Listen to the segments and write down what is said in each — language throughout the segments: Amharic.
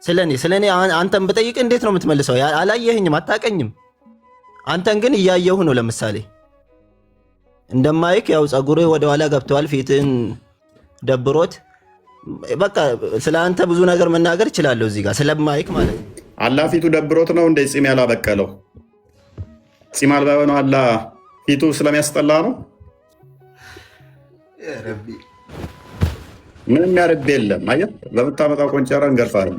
ስለኔ አንተን ብጠይቅ እንዴት ነው የምትመልሰው? አላየኸኝም፣ አታቀኝም። አንተን ግን እያየሁ ነው። ለምሳሌ እንደማይክ ያው ጸጉርህ ወደ ኋላ ገብተዋል፣ ፊትህን ደብሮት በቃ ስለ አንተ ብዙ ነገር መናገር እችላለሁ እዚህ ጋር ስለማይክ ማለት ነው። አላህ ፊቱ ደብሮት ነው እንደ ጺም ያላበቀለው? ጺም አልባ የሆነው አላህ ፊቱ ስለሚያስጠላ ነው? ምንም ያረብ የለም። አየህ፣ በምታመጣው ቆንጨራ እንገርፋለን።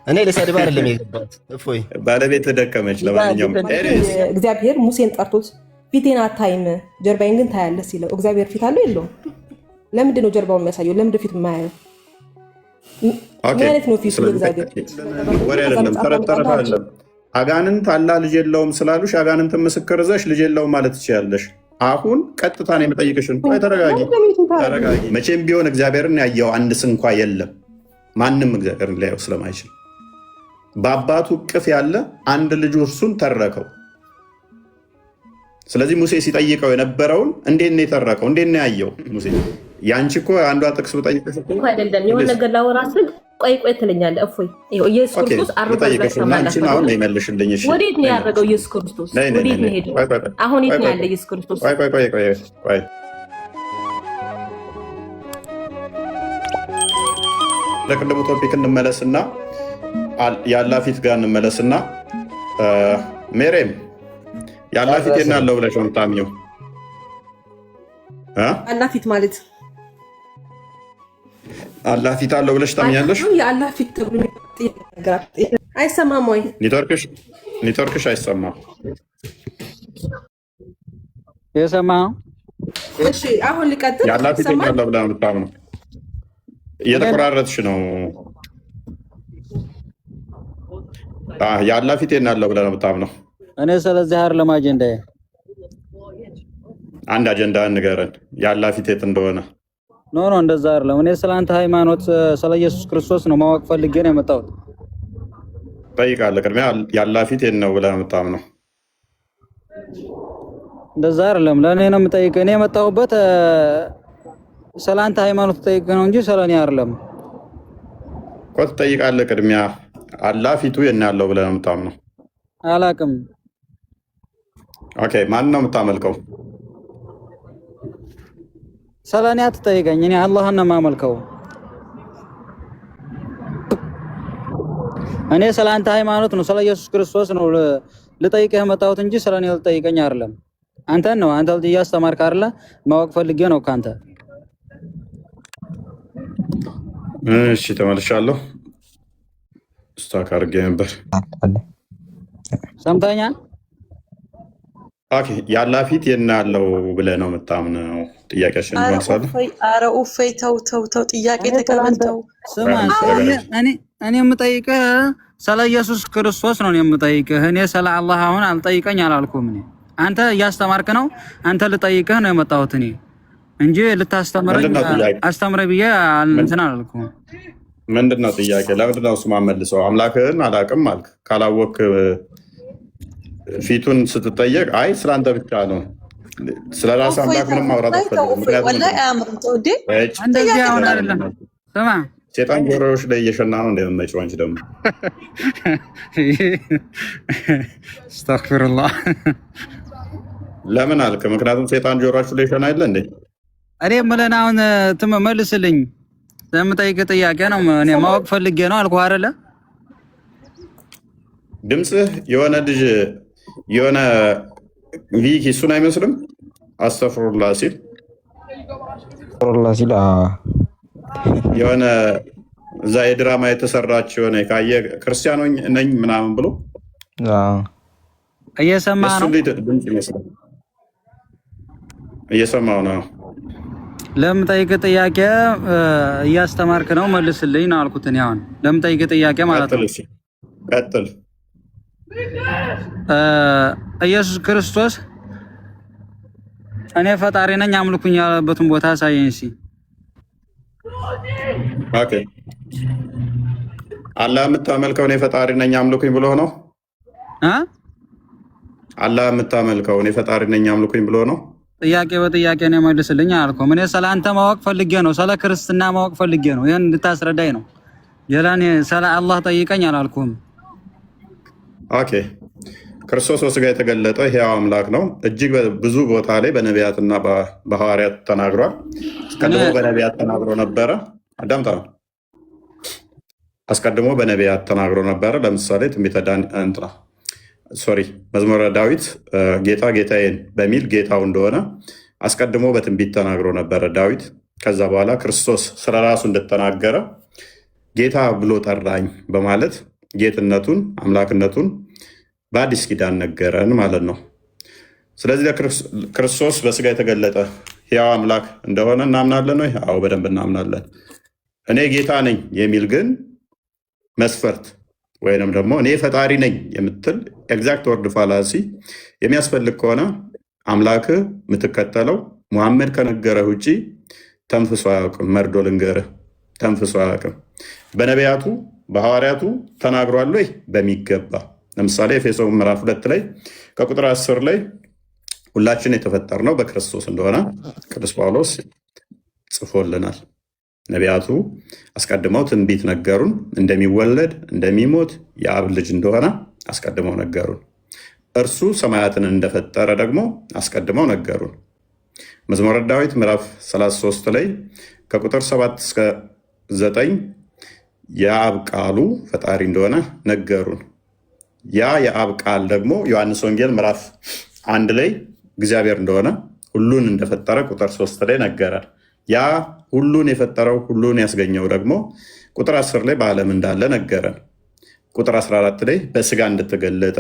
እኔ ለሰድብ አይደለም የገባሁት። እፎይ ባለቤት ደከመች። ለማንኛውም እግዚአብሔር ሙሴን ጠርቶት ፊቴን አታይም ጀርባዬን ግን ታያለህ ሲለው እግዚአብሔር ፊት አለው የለውም? ለምንድን ነው ጀርባው የሚያሳየው? ለምንድን ፊት የማያየው? ምን አይነት ነው ፊቱ? እግዚአብሔር ወሬ አይደለም፣ ተረት አይደለም። አጋንንት አላህ ልጅ የለውም ስላሉሽ አጋንንትን ምስክር ይዘሽ ልጅ የለውም ማለት ትችያለሽ። አሁን ቀጥታ ነው የምጠይቅሽን። ተረጋጊ። መቼም ቢሆን እግዚአብሔርን ያየው አንድ ስንኳ የለም። ማንም እግዚአብሔርን ሊያየው ስለማይችል በአባቱ እቅፍ ያለ አንድ ልጁ እርሱን ተረከው። ስለዚህ ሙሴ ሲጠይቀው የነበረውን እንዴት ነው የተረከው? እንዴት ነው ያየው? ሙሴ ያንቺ እኮ አንዷ ጥቅስ ብጠይቅሽ አይደለም የሆነ ነገር ላወራ ስል ቆይ ትለኛለህ። እፎይ ኢየሱስ ክርስቶስ አሁን ነው ይመልሽልኝ። ወዴት ነው ያደረገው ኢየሱስ ክርስቶስ? ወዴት ነው ሄደው? አሁን የት ነው ያለ ኢየሱስ ክርስቶስ? ቆይ ለቅድሙ ቶፒክ እንመለስና የአላህ ፊት ጋር እንመለስና ሜሬም የአላህ ፊት የት ነው ያለው ብለሽ ነው የምታምኚው? አላህ ፊት ማለት አላህ ፊት አለው ብለሽ ታምኛለሽ? የአላህ ፊት ተብሎ አይሰማም ወይ? ኔትወርክሽ አይሰማም። የሰማ እሺ፣ አሁን ልቀጥል። የአላህ ፊት የት ነው ያለው ብለሽ ነው የምታምነው? እየተቆራረጥሽ ነው። የአላህ ፊት የት ነው ያለው ብለሽ ነው የምታምነው? እኔ ስለዚህ አይደለም አጀንዳዬ። አንድ አጀንዳ ንገረን፣ የአላህ ፊት የት እንደሆነ። ኖ እንደዛ አይደለም። እኔ ስለ አንተ ሃይማኖት ስለ ኢየሱስ ክርስቶስ ነው ማወቅ ፈልጌ ነው የመጣሁት። ጠይቃለህ። ቅድሚያ የአላህ ፊት የት ነው ብለህ ነው የምታምነው? እንደዛ አይደለም። ለእኔ ነው የምጠይቅህ። እኔ የመጣሁበት ስለ አንተ ሃይማኖት ጠይቅህ ነው እንጂ ስለ እኔ አይደለም እኮ። ትጠይቃለህ። ቅድሚያ አላህ ፊቱ የት ነው ያለው ብለህ ነው የምታምነው? አላውቅም። ኦኬ፣ ማን ነው የምታመልከው? ስለ እኔ አትጠይቀኝ። እኔ አላህን ነው የማመልከው። እኔ ስለ አንተ ሃይማኖት ነው ስለ ኢየሱስ ክርስቶስ ነው ልጠይቅህ የመጣሁት እንጂ ስለ እኔ ልጠይቀኝ አይደለም። አንተን ነው አንተ ልጅ እያስተማርክ አይደለ? ማወቅ ፈልጌ ነው ካንተ። እሺ፣ ተመልሻለሁ። ስታክ አድርጌ ነበር። ሰምተኛል? ኦኬ፣ የአላህ ፊት የት ነው ያለው ብለህ ነው የምታምነው? ጥያቄሽን መልሳለሁ። ኧረ ኡፌይ ተው፣ ጥያቄ ተቀበልተው። ስማ፣ እኔ የምጠይቅህ ስለ ኢየሱስ ክርስቶስ ነው የምጠይቅህ። እኔ ስለ አላህ አሁን አልጠይቀኝ አላልኩም። እኔ አንተ እያስተማርክ ነው። አንተ ልጠይቅህ ነው የመጣሁት እኔ እንጂ ልታስተምረኝ አስተምረኝ ብዬ እንትን አላልኩም። ምንድን ነው ጥያቄ? ለምንድን ነው እሱማ መልሰው? አምላክህን አላውቅም አልክ። ካላወቅህ ፊቱን ስትጠየቅ አይ ስለአንተ ብቻ ነው ስለ ራስህ አምላክ ምንም ማውራት አትፈልግም። እንደዚህ አሁን አይደለም። ስማ፣ ሴጣን ጆሮዎች ላይ እየሸና ነው እንደምመጪው። አንቺ ደግሞ አስተግፊሩላህ ለምን አልክ? ምክንያቱም ሴጣን ጆሮአችሁ ላይ ሸና የለ እንዴ? እኔ የምልህን አሁን መልስልኝ። የምጠይቅህ ጥያቄ ነው። እኔ ማወቅ ፈልጌ ነው አልኩህ አይደለ? ድምፅህ የሆነ ልጅ የሆነ ቪክ እሱን አይመስልም? አስተፍሩላ ሲል የሆነ እዛ የድራማ የተሰራች የሆነ ካየ ክርስቲያኖ ነኝ ምናምን ብሎ እየሰማህ ነው? ድምፅ ይመስላል። እየሰማሁ ነው። ለምጠይቅህ ጥያቄ እያስተማርክ ነው መልስልኝ ነው አልኩት። እኔ አሁን ለምጠይቅህ ጥያቄ ማለት ነው። ቀጥል። ኢየሱስ ክርስቶስ እኔ ፈጣሪ ነኝ አምልኩኝ ያለበትን ቦታ አሳየኝ እስኪ። ኦኬ፣ አላህ የምታመልከው እኔ ፈጣሪ ነኝ አምልኩኝ ብሎ ነው? አላህ የምታመልከው እኔ ፈጣሪ ነኝ አምልኩኝ ብሎ ነው? ጥያቄ በጥያቄ ነው መልስልኝ አልኩም። እኔ ስለ አንተ ማወቅ ፈልጌ ነው፣ ስለ ክርስትና ማወቅ ፈልጌ ነው። ይሄን እንድታስረዳኝ ነው። ሌላኔ ስለ አላህ ጠይቀኝ አላልኩም። ኦኬ ክርስቶስ በስጋ የተገለጠ ሕያው አምላክ ነው። እጅግ ብዙ ቦታ ላይ በነቢያትና በሐዋርያት ተናግሯል። አስቀድሞ በነቢያት ተናግሮ ነበረ። አዳምጣ ነው። አስቀድሞ በነቢያት ተናግሮ ነበረ። ለምሳሌ ትንቢተ መዝሙረ ዳዊት ጌታ ጌታዬን በሚል ጌታው እንደሆነ አስቀድሞ በትንቢት ተናግሮ ነበረ ዳዊት። ከዛ በኋላ ክርስቶስ ስለራሱ እንደተናገረ ጌታ ብሎ ጠራኝ በማለት ጌትነቱን አምላክነቱን በአዲስ ኪዳን ነገረን ማለት ነው። ስለዚህ ክርስቶስ በስጋ የተገለጠ ሕያው አምላክ እንደሆነ እናምናለን ወይ? አዎ በደንብ እናምናለን። እኔ ጌታ ነኝ የሚል ግን መስፈርት ወይንም ደግሞ እኔ ፈጣሪ ነኝ የምትል ኤግዛክት ወርድ ፋላሲ የሚያስፈልግ ከሆነ አምላክ የምትከተለው ሙሐመድ ከነገረህ ውጭ ተንፍሶ አያውቅም። መርዶ ልንገርህ፣ ተንፍሶ አያውቅም። በነቢያቱ በሐዋርያቱ ተናግሯል ወይ? በሚገባ። ለምሳሌ ኤፌሶን ምዕራፍ 2 ላይ ከቁጥር 10 ላይ ሁላችን የተፈጠርነው በክርስቶስ እንደሆነ ቅዱስ ጳውሎስ ጽፎልናል። ነቢያቱ አስቀድመው ትንቢት ነገሩን። እንደሚወለድ እንደሚሞት የአብ ልጅ እንደሆነ አስቀድመው ነገሩን። እርሱ ሰማያትን እንደፈጠረ ደግሞ አስቀድመው ነገሩን። መዝሙረ ዳዊት ምዕራፍ 33 ላይ ከቁጥር 7 እስከ 9 የአብ ቃሉ ፈጣሪ እንደሆነ ነገሩን። ያ የአብ ቃል ደግሞ ዮሐንስ ወንጌል ምዕራፍ 1 ላይ እግዚአብሔር እንደሆነ ሁሉን እንደፈጠረ ቁጥር 3 ላይ ነገረ። ያ ሁሉን የፈጠረው ሁሉን ያስገኘው ደግሞ ቁጥር 10 ላይ በዓለም እንዳለ ነገረን። ቁጥር 14 ላይ በስጋ እንደተገለጠ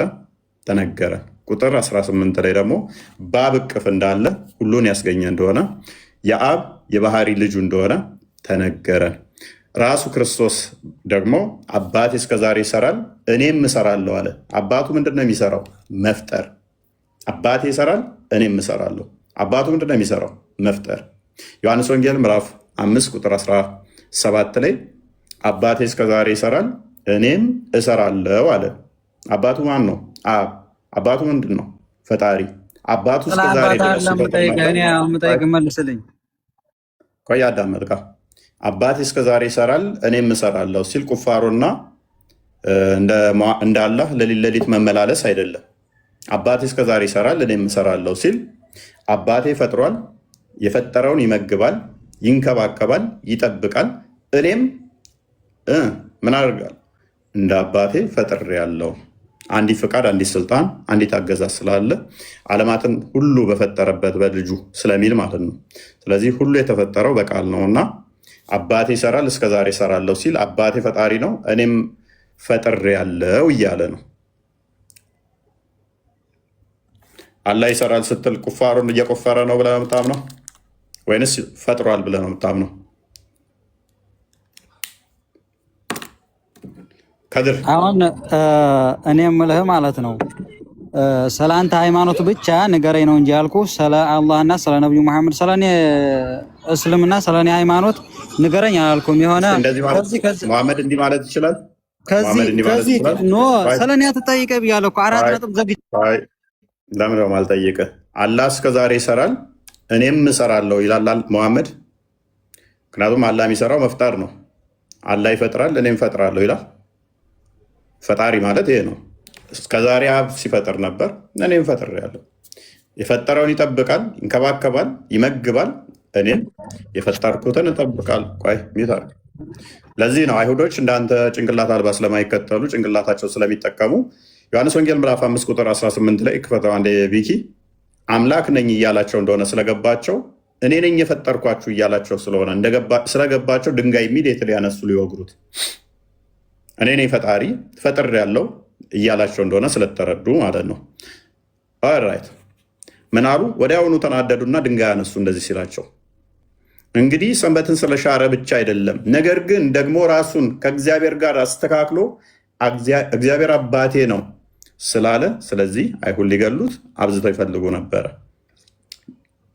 ተነገረን። ቁጥር 18 ላይ ደግሞ በአብ እቅፍ እንዳለ ሁሉን ያስገኘ እንደሆነ የአብ የባህሪ ልጁ እንደሆነ ተነገረን። ራሱ ክርስቶስ ደግሞ አባቴ እስከዛሬ ይሰራል እኔም እሰራለሁ አለ። አባቱ ምንድነው የሚሰራው? መፍጠር። አባቴ ይሰራል እኔም እሰራለሁ። አባቱ ምንድነው የሚሰራው? መፍጠር። ዮሐንስ ወንጌል ምዕራፍ 5 ቁጥር 17 ላይ አባቴ እስከዛሬ ይሰራል እኔም እሰራለሁ አለ። አባቱ ማን ነው? አብ። አባቱ ምንድን ነው? ፈጣሪ። አባቱ እስከዛሬ መልስልኝ። ቆይ አዳመጥካ። አባቴ እስከዛሬ ይሰራል እኔም እሰራለሁ ሲል ቁፋሮና እንደ አላህ ሌሊት ሌሊት መመላለስ አይደለም። አባቴ እስከዛሬ ይሰራል እኔም እሰራለሁ ሲል አባቴ ፈጥሯል፣ የፈጠረውን ይመግባል፣ ይንከባከባል፣ ይጠብቃል። እኔም ምን አደርጋል? እንደ አባቴ ፈጥሬያለሁ። አንዲት ፍቃድ፣ አንዲት ስልጣን፣ አንዲት አገዛዝ ስላለ ዓለማትን ሁሉ በፈጠረበት በልጁ ስለሚል ማለት ነው። ስለዚህ ሁሉ የተፈጠረው በቃል ነው እና አባቴ ይሰራል እስከዛሬ ይሰራለሁ ሲል አባቴ ፈጣሪ ነው እኔም ፈጥሬያለሁ እያለ ነው። አላህ ይሰራል ስትል ቁፋሮን እየቆፈረ ነው ብለህ ነው የምታምነው ወይንስ ፈጥሯል ብለህ ነው የምታምነው? ከድር አሁን እኔ የምልህ ማለት ነው ስለ አንተ ሃይማኖት ብቻ ንገረኝ ነው እንጂ ያልኩ ስለ አላህና ስለ ነብዩ መሐመድ ስለ እኔ እስልምና ስለ እኔ ሃይማኖት ንገረኝ አላልኩም። የሆነ መሐመድ እንዲህ ማለት ይችላል ከዚህ ኖ ስለ እኔ አትጠይቀኝ ብያለሁ እኮ 4 ነጥብ ዘግቼ ለምን ነው የማልጠይቅህ? አላህ እስከዛሬ ይሰራል እኔም እሰራለሁ ይላል መሐመድ። ምክንያቱም አላህ የሚሰራው መፍጠር ነው። አላህ ይፈጥራል እኔም እፈጥራለሁ ይላል። ፈጣሪ ማለት ይሄ ነው። እስከዛሬ አብ ሲፈጥር ነበር እኔም ፈጥሬያለሁ። የፈጠረውን ይጠብቃል፣ ይንከባከባል፣ ይመግባል። እኔም የፈጠርኩትን እጠብቃል። ቆይ ሚታር ለዚህ ነው አይሁዶች እንዳንተ ጭንቅላት አልባ ስለማይከተሉ ጭንቅላታቸው ስለሚጠቀሙ ዮሐንስ ወንጌል ምዕራፍ 5 ቁጥር 18 ላይ ክፈተው አንዴ ቢኪ አምላክ ነኝ እያላቸው እንደሆነ ስለገባቸው እኔ ነኝ የፈጠርኳችሁ እያላቸው ስለሆነ ስለገባቸው ድንጋይ ኢሚዲየትሊ ያነሱ ሊወግሩት እኔ ነኝ ፈጣሪ ፈጥር ያለው እያላቸው እንደሆነ ስለተረዱ ማለት ነው። ኦልራይት ምን አሉ? ወዲያውኑ ተናደዱና ድንጋይ ያነሱ እንደዚህ ሲላቸው እንግዲህ ሰንበትን ስለሻረ ብቻ አይደለም፣ ነገር ግን ደግሞ ራሱን ከእግዚአብሔር ጋር አስተካክሎ እግዚአብሔር አባቴ ነው ስላለ፣ ስለዚህ አይሁድ ሊገሉት አብዝተው ይፈልጉ ነበረ።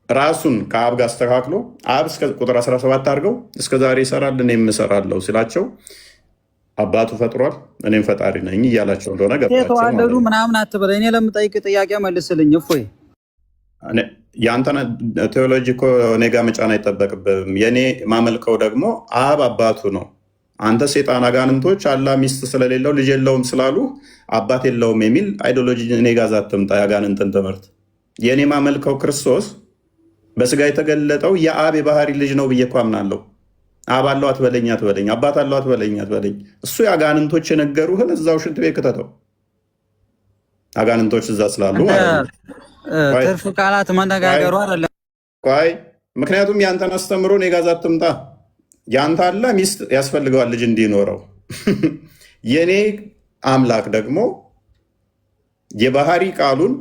ራሱን ከአብ ጋር አስተካክሎ አብ ቁጥር 17 አድርገው እስከዛሬ ይሰራል እኔም እሰራለሁ ሲላቸው አባቱ ፈጥሯል እኔም ፈጣሪ ነኝ እያላቸው እንደሆነ ገባቸው። የተዋለዱ ምናምን አትበለ። እኔ ለምጠይቅ ጥያቄ መልስልኝ። እፎይ የአንተን ቴዎሎጂ እኮ እኔ ጋ መጫን አይጠበቅብም። የእኔ ማመልከው ደግሞ አብ አባቱ ነው። አንተ ሴጣን አጋንንቶች አላ ሚስት ስለሌለው ልጅ የለውም ስላሉ አባት የለውም የሚል አይዲዮሎጂ እኔ ጋ ዛትምጣ የአጋንንትን ትምህርት። የእኔ ማመልከው ክርስቶስ በስጋ የተገለጠው የአብ የባህሪ ልጅ ነው ብዬ እኮ አምናለሁ። አብ አለው አትበለኝ አትበለኝ፣ አባት አለው አትበለኝ አትበለኝ። እሱ የአጋንንቶች የነገሩህን እዛው ሽንት ቤት ክተተው። አጋንንቶች እዛ ስላሉ ትርፍ ቃላት መነጋገሩ አይደለም። ምክንያቱም ያንተን አስተምሮ እኔ ጋ ዛትምጣ። ያንተ አለ ሚስት ያስፈልገዋል ልጅ እንዲኖረው። የኔ አምላክ ደግሞ የባህሪ ቃሉን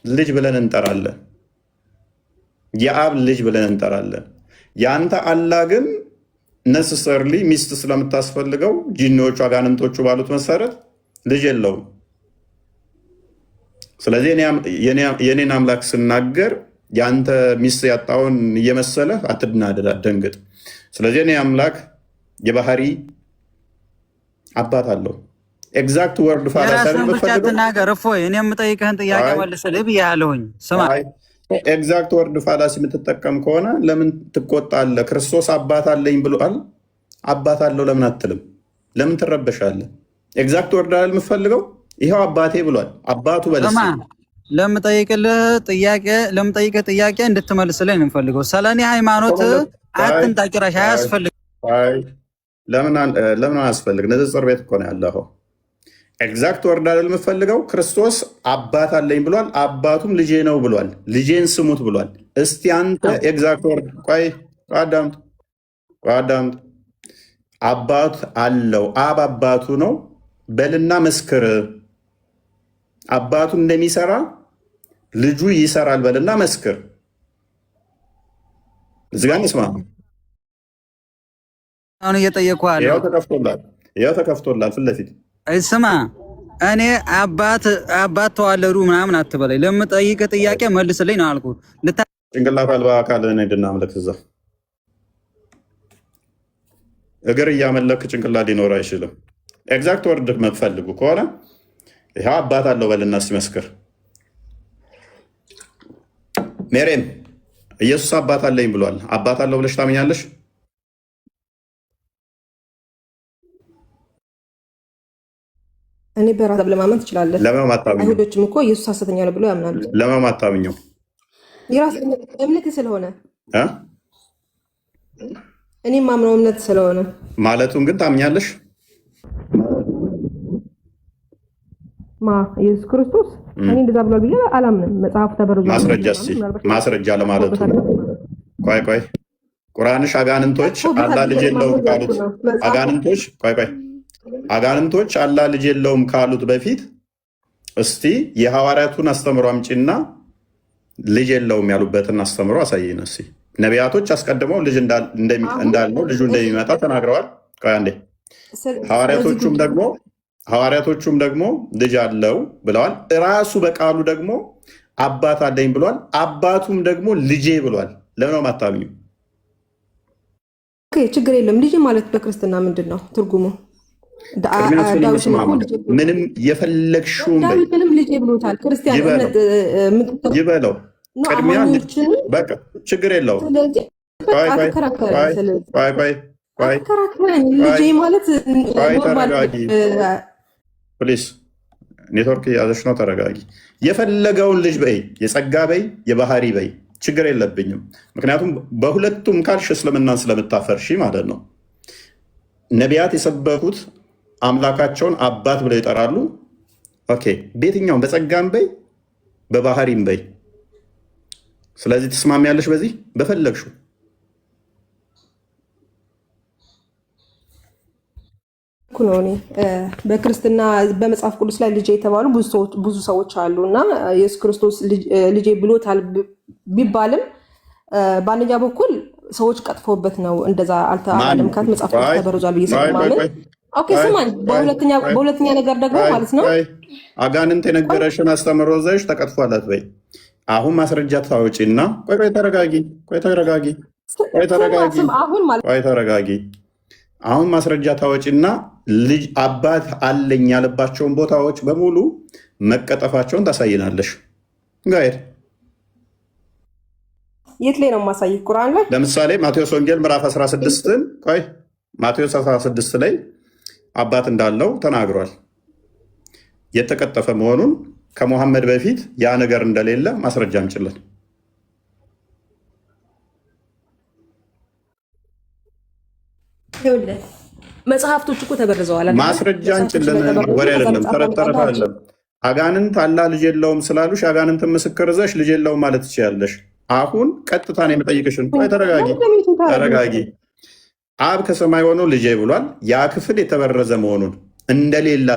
ልጅ ብለን እንጠራለን፣ የአብ ልጅ ብለን እንጠራለን። ያንተ አላ ግን ነሰሰርሊ ሚስት ስለምታስፈልገው ጂኒዎቹ አጋንንቶቹ ባሉት መሰረት ልጅ የለውም። ስለዚህ የኔን አምላክ ስናገር የአንተ ሚስት ያጣውን እየመሰለህ አትናደድ፣ አትደንግጥ። ስለዚህ እኔ አምላክ የባህሪ አባት አለው። ኤግዛክት ወርድ የራስህን ብቻ ትናገር። እፎይ እኔ የምጠይቅህን ጥያቄ መልስልህ ብያለሁኝ። ስማ ኤግዛክት ወርድ ፋላሲ የምትጠቀም ከሆነ ለምን ትቆጣለህ? ክርስቶስ አባት አለኝ ብሏል። አባት አለው ለምን አትልም? ለምን ትረበሻለህ? ኤግዛክት ወርድ አይደል የምፈልገው? ይኸው አባቴ ብሏል። አባቱ በለስ ለምጠይቅህ ጥያቄ እንድትመልስልኝ ነው የምፈልገው። ስለኔ ሃይማኖት አትንጣ፣ ጭራሽ አያስፈልግም። ለምን አያስፈልግ? ንጽጽር ቤት እኮ ነው ያለኸው። ኤግዛክት ወርድ አይደል የምፈልገው? ክርስቶስ አባት አለኝ ብሏል። አባቱም ልጄ ነው ብሏል። ልጄን ስሙት ብሏል። እስቲ አንተ ኤግዛክት ወርድ አዳምጥ። አባት አለው፣ አብ አባቱ ነው በልና መስክር። አባቱ እንደሚሰራ ልጁ ይሰራል በልና መስክር። እዚህ ጋር እንስማ። አሁን እየጠየኩህ አለ። ያው ተከፍቶላል ፊት ለፊት። ስማ እኔ አባት ተዋለዱ ምናምን አትበላይ። ለምጠይቅህ ጥያቄ መልስልኝ ነው አልኩህ። ጭንቅላት አልባ አካል ሄድና አምልክ። እዛ እግር እያመለክ ጭንቅላት ሊኖር አይችልም። ኤግዛክት ወርድ መፈልጉ ከሆነ ይኸው አባት አለው በልና ሲመስክር። ሜሬም ኢየሱስ አባት አለኝ ብሏል። አባት አለው ብለሽ ታምኛለሽ? እኔ በራሴ ለማመን ትችላለህ። ለምን አታምኚው? አይሁዶችም እኮ ኢየሱስ ሐሰተኛ ነው ብለው ያምናሉ። ለምን አታምኚው? የራስ እምነት ስለሆነ እኔም ማምነው እምነት ስለሆነ ማለቱን ግን ታምኛለሽ? ኢየሱስ ክርስቶስ እኔ እንደዛ ብሏል ብዬ አላምንም። መጽሐፉ ተበርዟል። ማስረጃ ለማለቱ ቆይ ቁርአንሽ አጋንንቶች አላ ልጅ የለውም ካሉት አጋንንቶች አላ ልጅ የለውም ካሉት በፊት እስቲ የሐዋርያቱን አስተምሮ አምጪና ልጅ የለውም ያሉበትን አስተምሮ አሳየን። እስቲ ነቢያቶች አስቀድመው ልጅ እንዳለው ልጁ እንደሚመጣ ተናግረዋል። ቆይ አንዴ ሐዋርያቶቹም ደግሞ ልጅ አለው ብለዋል። እራሱ በቃሉ ደግሞ አባት አለኝ ብሏል። አባቱም ደግሞ ልጄ ብሏል። ለምን ነው የማታምኚው? ችግር የለም። ልጅ ማለት በክርስትና ምንድን ነው ትርጉሙ? ምንም የፈለግሽውን ዳዊትንም ልጄ ብሎታል። ክርስቲያን ይበለው። ቅድሚያ በቃ ችግር የለውም። ልጄ ማለት ፕሊስ ኔትወርክ ያዘሽ ነው። ተረጋጊ። የፈለገውን ልጅ በይ፣ የጸጋ በይ፣ የባህሪ በይ፣ ችግር የለብኝም። ምክንያቱም በሁለቱም ካልሽ እስልምናን ስለምታፈርሺ ማለት ነው። ነቢያት የሰበኩት አምላካቸውን አባት ብለው ይጠራሉ። ኦኬ፣ በየትኛውም በጸጋም በይ በባህሪም በይ። ስለዚህ ትስማሚያለሽ በዚህ በፈለግሽው ነው። እኔ በክርስትና በመጽሐፍ ቅዱስ ላይ ልጄ የተባሉ ብዙ ሰዎች አሉ እና ኢየሱስ ክርስቶስ ልጄ ብሎታል ቢባልም በአንደኛ በኩል ሰዎች ቀጥፎበት ነው እንደዛ አልተባለም። ካት መጽሐፍ ቅዱስ ተበርዟል ብዬ ስለማምን ኦኬ ስማኝ። በሁለተኛ ነገር ደግሞ ማለት ነው አጋንንት የነገረሽን አስተምሮ ዘሽ ተቀጥፏላት በይ። አሁን ማስረጃ ታወጪና ተረጋጊ። አሁን ማስረጃ ታወጪና ልጅ አባት አለኝ ያለባቸውን ቦታዎች በሙሉ መቀጠፋቸውን ታሳይናለሽ። ጋር የት ላይ ነው የማሳይ? ቁርአን ላይ ለምሳሌ ማቴዎስ ወንጌል ምዕራፍ 16ን ቆይ ማቴዎስ 16 ላይ አባት እንዳለው ተናግሯል። የተቀጠፈ መሆኑን ከሙሐመድ በፊት ያ ነገር እንደሌለ ማስረጃ እንችላለን። መጽሐፍቶች እኮ ተበርዘዋል። ማስረጃ እንችላለን። ወሬ አይደለም፣ ተረተረፈ አይደለም። አጋንንት አላህ ልጅ የለውም ስላሉሽ አጋንንትን ምስክር ይዘሽ ልጅ የለውም ማለት ትችያለሽ። አሁን ቀጥታ ነው የምጠይቅሽን። ቆይ ተረጋጊ። አብ ከሰማይ ሆኖ ልጄ ብሏል። ያ ክፍል የተበረዘ መሆኑን እንደሌላ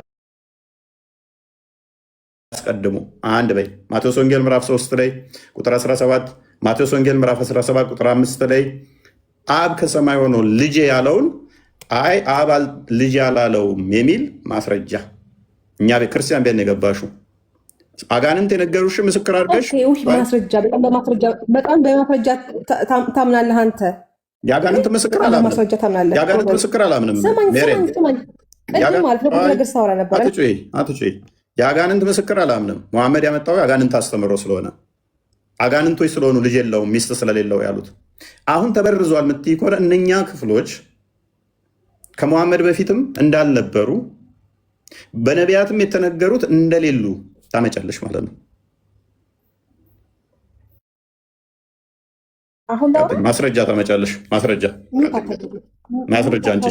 አስቀድሞ አንድ በይ። ማቴዎስ ወንጌል ምዕራፍ 3 ላይ ቁጥር 17፣ ማቴዎስ ወንጌል ምዕራፍ 17 ቁጥር 5 ላይ አብ ከሰማይ ሆኖ ልጄ ያለውን አይ አብ ልጅ ያላለውም የሚል ማስረጃ እኛ ክርስቲያን ቤት ነው የገባሽው። አጋንንት የነገሩሽ ምስክር አድርገሽ በጣም በማስረጃ ታምናለህ አንተ። የአጋንንት ምስክር አላምንም። የአጋንንት ምስክር አላምንም። የአጋንንት ምስክር አላምንም። መሐመድ ያመጣው የአጋንንት አስተምሮ ስለሆነ አጋንንቶች ስለሆኑ ልጅ የለውም ሚስት ስለሌለው ያሉት። አሁን ተበርዟል የምትይ ከሆነ እነኛ ክፍሎች ከመሐመድ በፊትም እንዳልነበሩ በነቢያትም የተነገሩት እንደሌሉ ታመጫለሽ ማለት ነው። ማስረጃ ታመጫለሽ። ማስረጃ አንቺ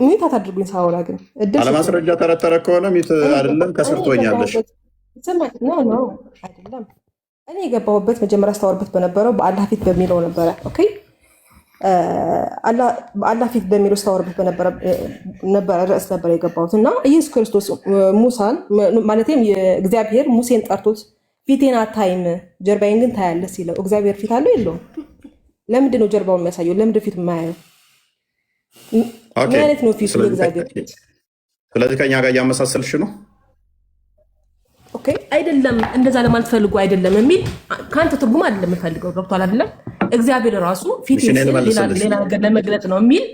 ሚት አታድርጉኝ ሳወራ ግን አለማስረጃ ተረተረ ከሆነ ሚት አይደለም ከስር ትሆኛለሽ። አይደለም እኔ የገባሁበት መጀመሪያ አስታወርበት በነበረው በአላህ ፊት በሚለው ነበረ። ኦኬ በአላህ ፊት በሚለው ስታወርበት በነበረ ርዕስ ነበር የገባሁት እና ኢየሱስ ክርስቶስ ሙሳን ማለትም እግዚአብሔር ሙሴን ጠርቶት ፊቴን አታይም ጀርባዬን ግን ታያለህ ሲለው እግዚአብሔር ፊት አለው የለውም? ለምንድን ነው ጀርባውን የሚያሳየው? ለምንድን ፊት የማያየው? ምን አይነት ነው ፊቱ እግዚአብሔር? ስለዚህ ከኛ ጋር እያመሳሰልሽ ነው። ኦኬ አይደለም፣ እንደዛ ለማለት ፈልጎ አይደለም የሚል ከአንተ ትርጉም አይደለም የምፈልገው። ገብቷል አይደለም? እግዚአብሔር ራሱ ፊት ሌላ ነገር ለመግለጽ ነው የሚል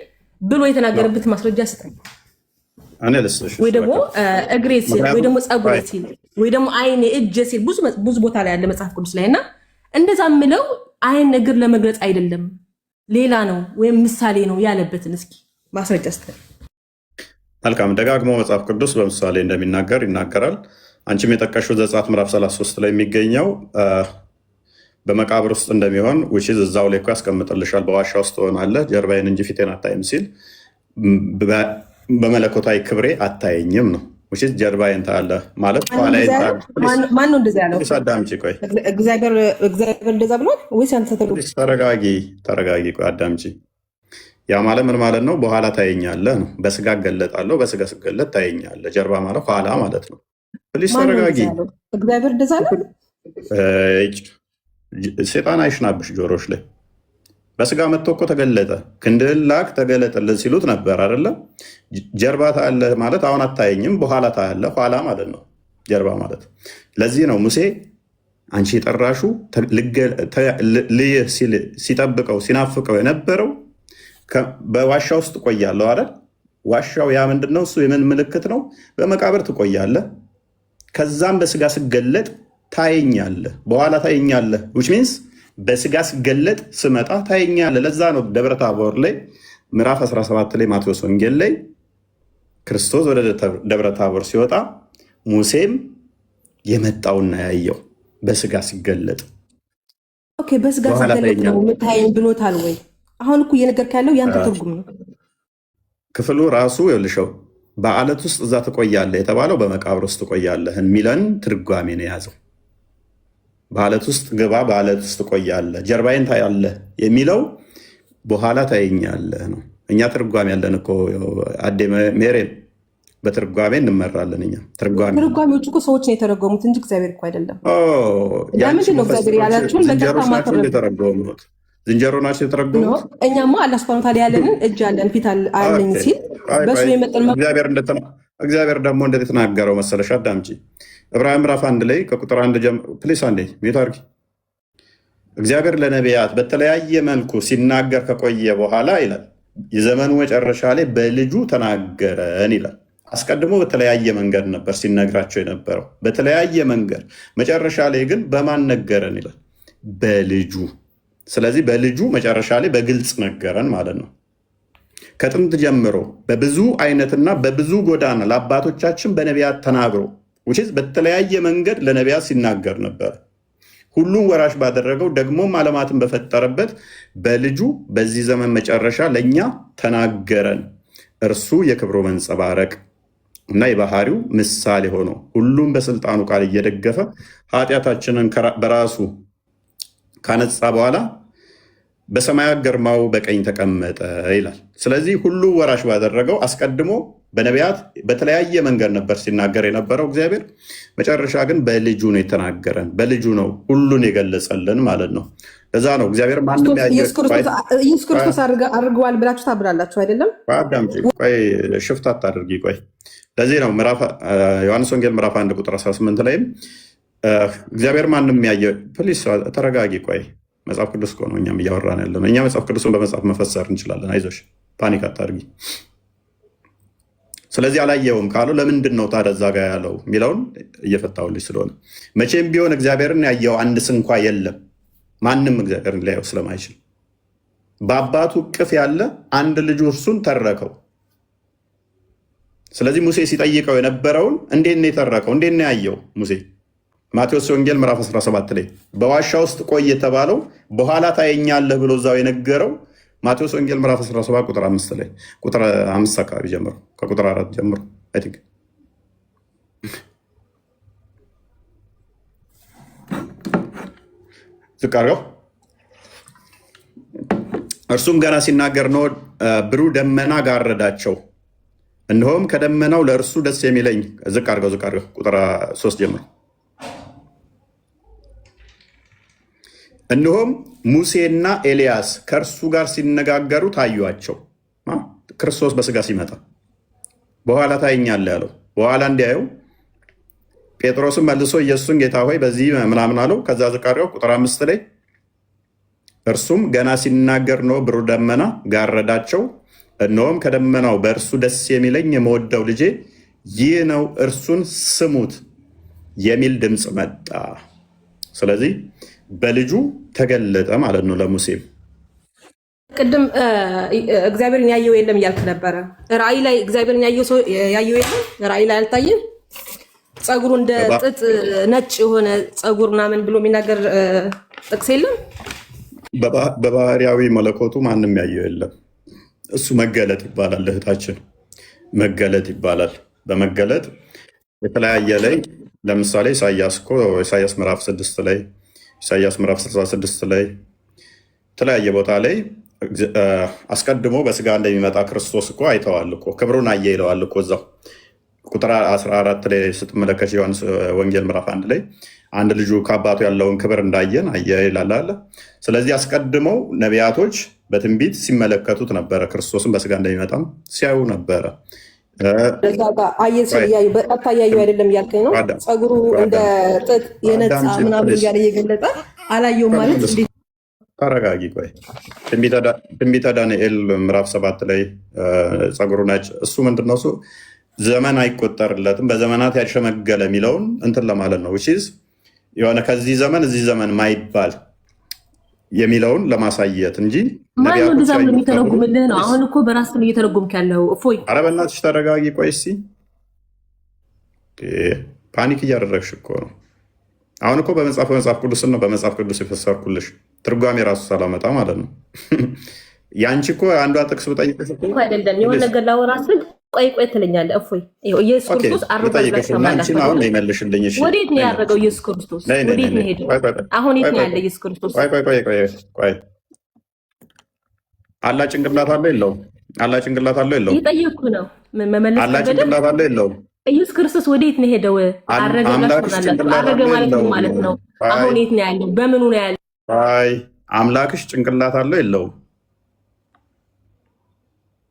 ብሎ የተናገረበት ማስረጃ ስጠኝ። ወይ ደግሞ እግሬ ሲል ወይ ደግሞ ፀጉሬ ሲል ወይ ደግሞ አይኔ እጄ ሲል ብዙ ቦታ ላይ ያለ መጽሐፍ ቅዱስ ላይ እና እንደዛ የምለው አይን እግር ለመግለጽ አይደለም ሌላ ነው ወይም ምሳሌ ነው ያለበትን እስኪ ማስረጃ ስጠኝ። መልካም። ደጋግሞ መጽሐፍ ቅዱስ በምሳሌ እንደሚናገር ይናገራል። አንቺም የጠቀሽው ዘጸአት ምዕራፍ 33 ላይ የሚገኘው በመቃብር ውስጥ እንደሚሆን ውጪዝ እዛው ላይ እኮ ያስቀምጥልሻል። በዋሻ ውስጥ ሆናለህ ጀርባዬን እንጂ ፊቴን አታይም ሲል በመለኮታዊ ክብሬ አታየኝም ነው። ውጪዝ ጀርባዬን ታያለህ ማለት ማን ነው እንደዛ ያለው? አዳምጪ ቆይ። እግዚአብሔር እንደዛ ብሏል ወይስ አንተ ተደረገ? ተረጋጊ ቆይ አዳምጪ። ያ ማለት ምን ማለት ነው? በኋላ ታየኛለህ ነው። በስጋ እገለጣለሁ፣ በስጋ ስገለጥ ታየኛለህ። ጀርባ ማለት ኋላ ማለት ነው። ፕሊስ ተረጋጊ። እግዚአብሔር እንደዛ ነው። ሴጣን አይሽናብሽ ጆሮች ላይ። በስጋ መጥቶ እኮ ተገለጠ፣ ክንድህን ላክ ተገለጠልን ሲሉት ነበር አይደለም? ጀርባ ታያለህ ማለት አሁን አታየኝም፣ በኋላ ታያለህ፣ ኋላ ማለት ነው ጀርባ ማለት። ለዚህ ነው ሙሴ አንቺ የጠራሹ ልይህ ሲጠብቀው ሲናፍቀው የነበረው በዋሻ ውስጥ ትቆያለሁ አይደል? ዋሻው ያ ምንድነው? እሱ የምን ምልክት ነው? በመቃብር ትቆያለህ። ከዛም በስጋ ስገለጥ ታየኛለህ፣ በኋላ ታየኛለህ። ዊች ሚንስ በስጋ ስገለጥ ስመጣ ታየኛለህ። ለዛ ነው ደብረ ታቦር ላይ ምዕራፍ 17 ላይ ማቴዎስ ወንጌል ላይ ክርስቶስ ወደ ደብረ ታቦር ሲወጣ ሙሴም የመጣውና ያየው በስጋ ሲገለጥ። ኦኬ በስጋ ሲገለጥ ነው የምታየኝ ብሎታል ወይ? አሁን እኮ እየነገርክ ያለው ያንተ ትርጉም ነው። ክፍሉ ራሱ ይልሸው በአለት ውስጥ እዛ ትቆያለህ የተባለው በመቃብር ውስጥ ትቆያለህ የሚለን ትርጓሜ ነው የያዘው። በአለት ውስጥ ግባ፣ በአለት ውስጥ ትቆያለህ፣ ጀርባዬን ታያለህ የሚለው በኋላ ታየኛለህ ነው። እኛ ትርጓሜ ያለን እኮ አዴ ሜሬም በትርጓሜ እንመራለን። እኛ ትርጓሜዎች እኮ ሰዎች ነው የተረጎሙት እንጂ እግዚአብሔር እኮ አይደለም። ለምንድን ነው እግዚአብሔር ያላችሁን የተረጎሙት? ዝንጀሮ ናቸው የተረጎሙት። እኛማ አላህ ሱብሃነሁ ወተዓላ ያለንን እጅ አለን ፊት አለኝ ሲል በሱ የመጠን እግዚአብሔር ደግሞ እንዴት የተናገረው መሰለሽ? አዳምጪ። ዕብራውያን ምዕራፍ 1 ላይ ከቁጥር 1 ፕሊስ አንዴ ሚዩት አድርጊ። እግዚአብሔር ለነቢያት በተለያየ መልኩ ሲናገር ከቆየ በኋላ ይላል የዘመኑ መጨረሻ ላይ በልጁ ተናገረን ይላል። አስቀድሞ በተለያየ መንገድ ነበር ሲነግራቸው የነበረው፣ በተለያየ መንገድ። መጨረሻ ላይ ግን በማን ነገረን ይላል? በልጁ። ስለዚህ በልጁ መጨረሻ ላይ በግልጽ ነገረን ማለት ነው። ከጥንት ጀምሮ በብዙ አይነትና በብዙ ጎዳና ለአባቶቻችን በነቢያት ተናግሮ በተለያየ መንገድ ለነቢያት ሲናገር ነበር። ሁሉም ወራሽ ባደረገው ደግሞም ዓለማትን በፈጠረበት በልጁ በዚህ ዘመን መጨረሻ ለእኛ ተናገረን። እርሱ የክብሩ መንጸባረቅ እና የባህሪው ምሳሌ ሆኖ ሁሉም በስልጣኑ ቃል እየደገፈ ኃጢአታችንን በራሱ ካነጻ በኋላ በሰማያት ግርማው በቀኝ ተቀመጠ ይላል። ስለዚህ ሁሉ ወራሽ ባደረገው አስቀድሞ በነቢያት በተለያየ መንገድ ነበር ሲናገር የነበረው እግዚአብሔር። መጨረሻ ግን በልጁ ነው የተናገረን፣ በልጁ ነው ሁሉን የገለጸልን ማለት ነው። ለዛ ነው እግዚአብሔር ማንም ኢየሱስ ክርስቶስ አድርገዋል ብላችሁ ታብላላችሁ አይደለም? አዳምጪ፣ ቆይ ሽፍት አታድርጊ፣ ቆይ። ለዚህ ነው ዮሐንስ ወንጌል ምዕራፍ 1 ቁጥር 18 ላይም እግዚአብሔር ማንም ያየ፣ ፕሊስ ተረጋጊ፣ ቆይ። መጽሐፍ ቅዱስ እኮ ነው እኛም እያወራን ያለ ነው። እኛ መጽሐፍ ቅዱስን በመጽሐፍ መፈሰር እንችላለን። አይዞሽ፣ ፓኒክ አታድርጊ። ስለዚህ አላየውም ካሉ ለምንድን ነው ታዲያ እዛ ጋ ያለው የሚለውን እየፈታሁልሽ ስለሆነ፣ መቼም ቢሆን እግዚአብሔርን ያየው አንድ ስንኳ የለም። ማንም እግዚአብሔርን ሊያየው ስለማይችል በአባቱ እቅፍ ያለ አንድ ልጁ እርሱን ተረከው። ስለዚህ ሙሴ ሲጠይቀው የነበረውን እንዴት ነው የተረከው? እንዴት ነው ያየው ሙሴ? ማቴዎስ ወንጌል ምዕራፍ 17 ላይ በዋሻ ውስጥ ቆይ የተባለው በኋላ ታየኛለህ ብሎ እዛው የነገረው ማቴዎስ ወንጌል ምዕራፍ 17 ቁጥር 5 ላይ ቁጥር 5 አካባቢ ጀምሮ ከቁጥር 4 ጀምሮ አይቲንክ ዝቅ አድርገው። እርሱም ገና ሲናገር ነው ብሩህ ደመና ጋረዳቸው፣ እነሆም ከደመናው ለእርሱ ደስ የሚለኝ። ዝቅ አድርገው ቁጥር 3 ጀምሮ እነሆም ሙሴና ኤልያስ ከእርሱ ጋር ሲነጋገሩ ታዩአቸው። ክርስቶስ በስጋ ሲመጣ በኋላ ታየኛለህ ያለው በኋላ እንዲያየው ጴጥሮስም መልሶ ኢየሱስን ጌታ ሆይ በዚህ ምናምን አለው። ከዛ ዝቃሪው ቁጥር 5 ላይ እርሱም ገና ሲናገር ነው ብሩህ ደመና ጋረዳቸው፣ እነሆም ከደመናው በእርሱ ደስ የሚለኝ የምወደው ልጄ ይህ ነው እርሱን ስሙት የሚል ድምፅ መጣ። ስለዚህ በልጁ ተገለጠ ማለት ነው ለሙሴም። ቅድም እግዚአብሔርን ያየው የለም እያልክ ነበረ። ራእይ ላይ እግዚአብሔርን ያየው የለም? ራእይ ላይ አልታየም? ፀጉሩ እንደ ጥጥ ነጭ የሆነ ፀጉር ምናምን ብሎ የሚናገር ጥቅስ የለም? በባህሪያዊ መለኮቱ ማንም ያየው የለም። እሱ መገለጥ ይባላል እህታችን፣ መገለጥ ይባላል። በመገለጥ የተለያየ ላይ ለምሳሌ ኢሳያስ ምዕራፍ 6 ላይ፣ ኢሳያስ ምዕራፍ 66 ላይ የተለያየ ቦታ ላይ አስቀድሞ በስጋ እንደሚመጣ ክርስቶስ እኮ አይተዋል እኮ፣ ክብሩን አየ ይለዋል እኮ እዛው ቁጥር 14 ላይ ስትመለከች ዮሐንስ ወንጌል ምዕራፍ 1 ላይ አንድ ልጁ ከአባቱ ያለውን ክብር እንዳየን አየ ይላል አለ። ስለዚህ አስቀድመው ነቢያቶች በትንቢት ሲመለከቱት ነበረ፣ ክርስቶስን በስጋ እንደሚመጣም ሲያዩ ነበረ። በቀጥታ እያዩ አይደለም እያልከኝ ነው? ፀጉሩ እንደ ጥጥ የነፃ ምናምን እያለ እየገለጸ አላየውም ማለት እንዴት? ተረጋጊ፣ ቆይ። ትንቢተ ዳንኤል ምዕራፍ 7 ላይ ፀጉሩ ነጭ፣ እሱ ምንድነው? እሱ ዘመን አይቆጠርለትም በዘመናት ያሸመገለ የሚለውን እንትን ለማለት ነው። የሆነ ከዚህ ዘመን እዚህ ዘመን ማይባል የሚለውን ለማሳየት እንጂ ማነው እንደዛ ብሎ የሚተረጉምልህ ነው? አሁን እኮ በራስ ነው እየተረጉምክ ያለው። እፎይ፣ ኧረ በእናትሽ ተረጋጊ። ቆይ እስኪ ፓኒክ እያደረግሽ እኮ ነው። አሁን እኮ በመጽሐፍ ቅዱስ ነው በመጽሐፍ ቅዱስ የፈሰርኩልሽ ትርጓሜ ራሱ ሳላመጣ ማለት ነው። ያንቺ እኮ አንዷ ጥቅስ ብጠይቅሽ እኮ አይደለም የሆነ ነገር ላወራ ስል ቆይ ትለኛለህ። እፎይ፣ ኢየሱስ ክርስቶስ አርጓል ብለሽ አሁን ነው ይመልሽልኝ። እሺ፣ ወዴት ነው ያደረገው ኢየሱስ ክርስቶስ? ወዴት ነው ሄደው? አሁን የት ነው ያለ ኢየሱስ ክርስቶስ? ቆይ አላ ጭንቅላት አለው የለውም? አላ ጭንቅላት አለው የለውም? እየጠየኩ ነው መመለስ። አላ ጭንቅላት አለው የለውም? ኢየሱስ ክርስቶስ ወዴት ነው ሄደው? አረገ ማለት ነው። አሁን የት ነው ያለው? በምኑ ነው ያለው? አይ አምላክሽ ጭንቅላት አለው የለውም?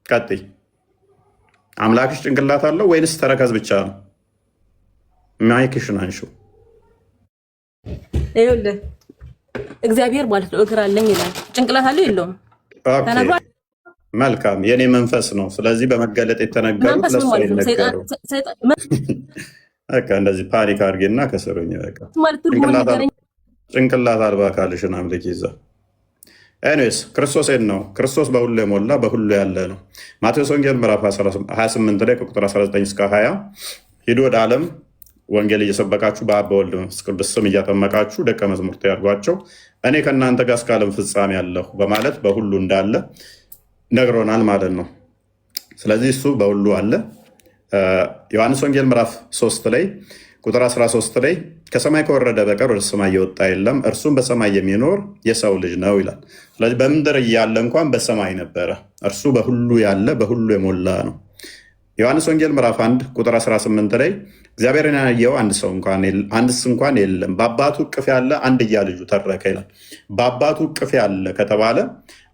ቀጥይ። አምላክሽ ጭንቅላት አለው ወይንስ ተረከዝ ብቻ ነው? ማይክሽን አንሺው። ይኸውልህ እግዚአብሔር ማለት ነው እግር አለኝ ይላል። ጭንቅላት አለው የለውም? መልካም የኔ መንፈስ ነው። ስለዚህ በመገለጥ የተነገሩት ለሱ አይነገሩ። በቃ እንደዚህ ፓኒክ አድርጌና ከስሩኝ በቃ ጭንቅላት አልባ ካልሽን አምልክ ይዛ ኤኒዌይስ ክርስቶስን ነው። ክርስቶስ በሁሉ የሞላ በሁሉ ያለ ነው። ማቴዎስ ወንጌል ምዕራፍ 28 ላይ ከቁጥር 19 እስከ 20 ሂዱ ወደ ዓለም ወንጌል እየሰበካችሁ በአብ በወልድ በመንፈስ ቅዱስ ስም እያጠመቃችሁ ደቀ መዛሙርት ያድርጓቸው፣ እኔ ከእናንተ ጋር እስከ ዓለም ፍጻሜ ያለሁ በማለት በሁሉ እንዳለ ነግሮናል ማለት ነው። ስለዚህ እሱ በሁሉ አለ። ዮሐንስ ወንጌል ምዕራፍ 3 ላይ ቁጥር 13 ላይ ከሰማይ ከወረደ በቀር ወደ ሰማይ የወጣ የለም፣ እርሱም በሰማይ የሚኖር የሰው ልጅ ነው ይላል። ስለዚህ በምድር እያለ እንኳን በሰማይ ነበረ። እርሱ በሁሉ ያለ በሁሉ የሞላ ነው። ዮሐንስ ወንጌል ምዕራፍ 1 ቁጥር 18 ላይ እግዚአብሔርን ያየው አንድስ እንኳን የለም፣ በአባቱ እቅፍ ያለ አንድያ ልጁ ተረከ ይላል። በአባቱ እቅፍ ያለ ከተባለ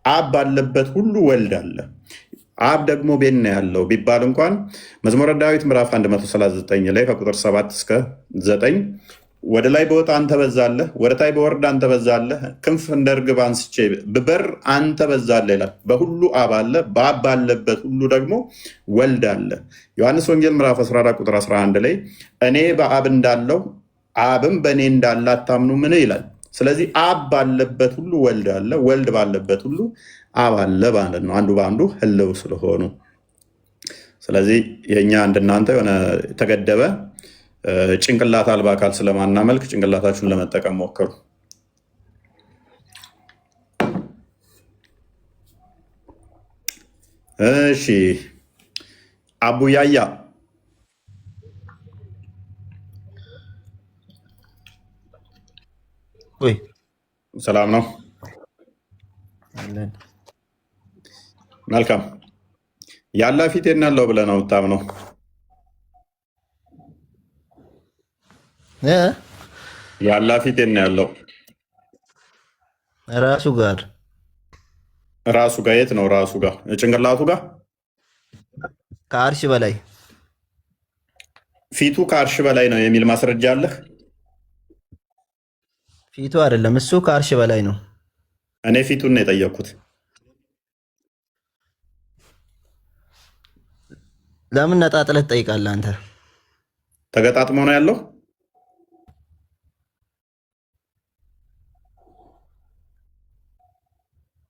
አብ ባለበት ሁሉ ወልድ አለ። አብ ደግሞ ቤት ነው ያለው ቢባል እንኳን መዝሙረ ዳዊት ምዕራፍ 139 ላይ ከቁጥር 7 እስከ 9 ወደ ላይ በወጣ አንተ በዛለህ፣ ወደ ታይ በወርድ አንተ በዛለህ፣ ክንፍ እንደ ርግብ አንስቼ ብበር አንተ በዛለህ ይላል። በሁሉ አብ አለ፣ በአብ ባለበት ሁሉ ደግሞ ወልድ አለ። ዮሐንስ ወንጌል ምዕራፍ 14 ቁጥር 11 ላይ እኔ በአብ እንዳለው አብም በእኔ እንዳለ አታምኑ ምን ይላል። ስለዚህ አብ ባለበት ሁሉ ወልድ አለ፣ ወልድ ባለበት ሁሉ አብ አለ ማለት ነው። አንዱ በአንዱ ህልው ስለሆኑ ስለዚህ የእኛ እንደናንተ የሆነ የተገደበ ጭንቅላት አልባ አካል ስለማናመልክ ጭንቅላታችሁን ለመጠቀም ሞክሩ። እሺ አቡያያ ወይ ሰላም ነው? መልካም ያለ ፊቴን ያለው ብለህ ነው የምታምነው? ያለ ፊቴን ያለው ራሱ ጋር የት ነው? ራሱ ጋር ጭንቅላቱ ጋር ከአርሽ በላይ ፊቱ ከአርሽ በላይ ነው የሚል ማስረጃ አለህ? ፊቱ አይደለም እሱ ከአርሽ በላይ ነው። እኔ ፊቱን ነው የጠየቅኩት። ለምን ነጣጥለህ ትጠይቃለህ አንተ? ተገጣጥሞ ነው ያለው?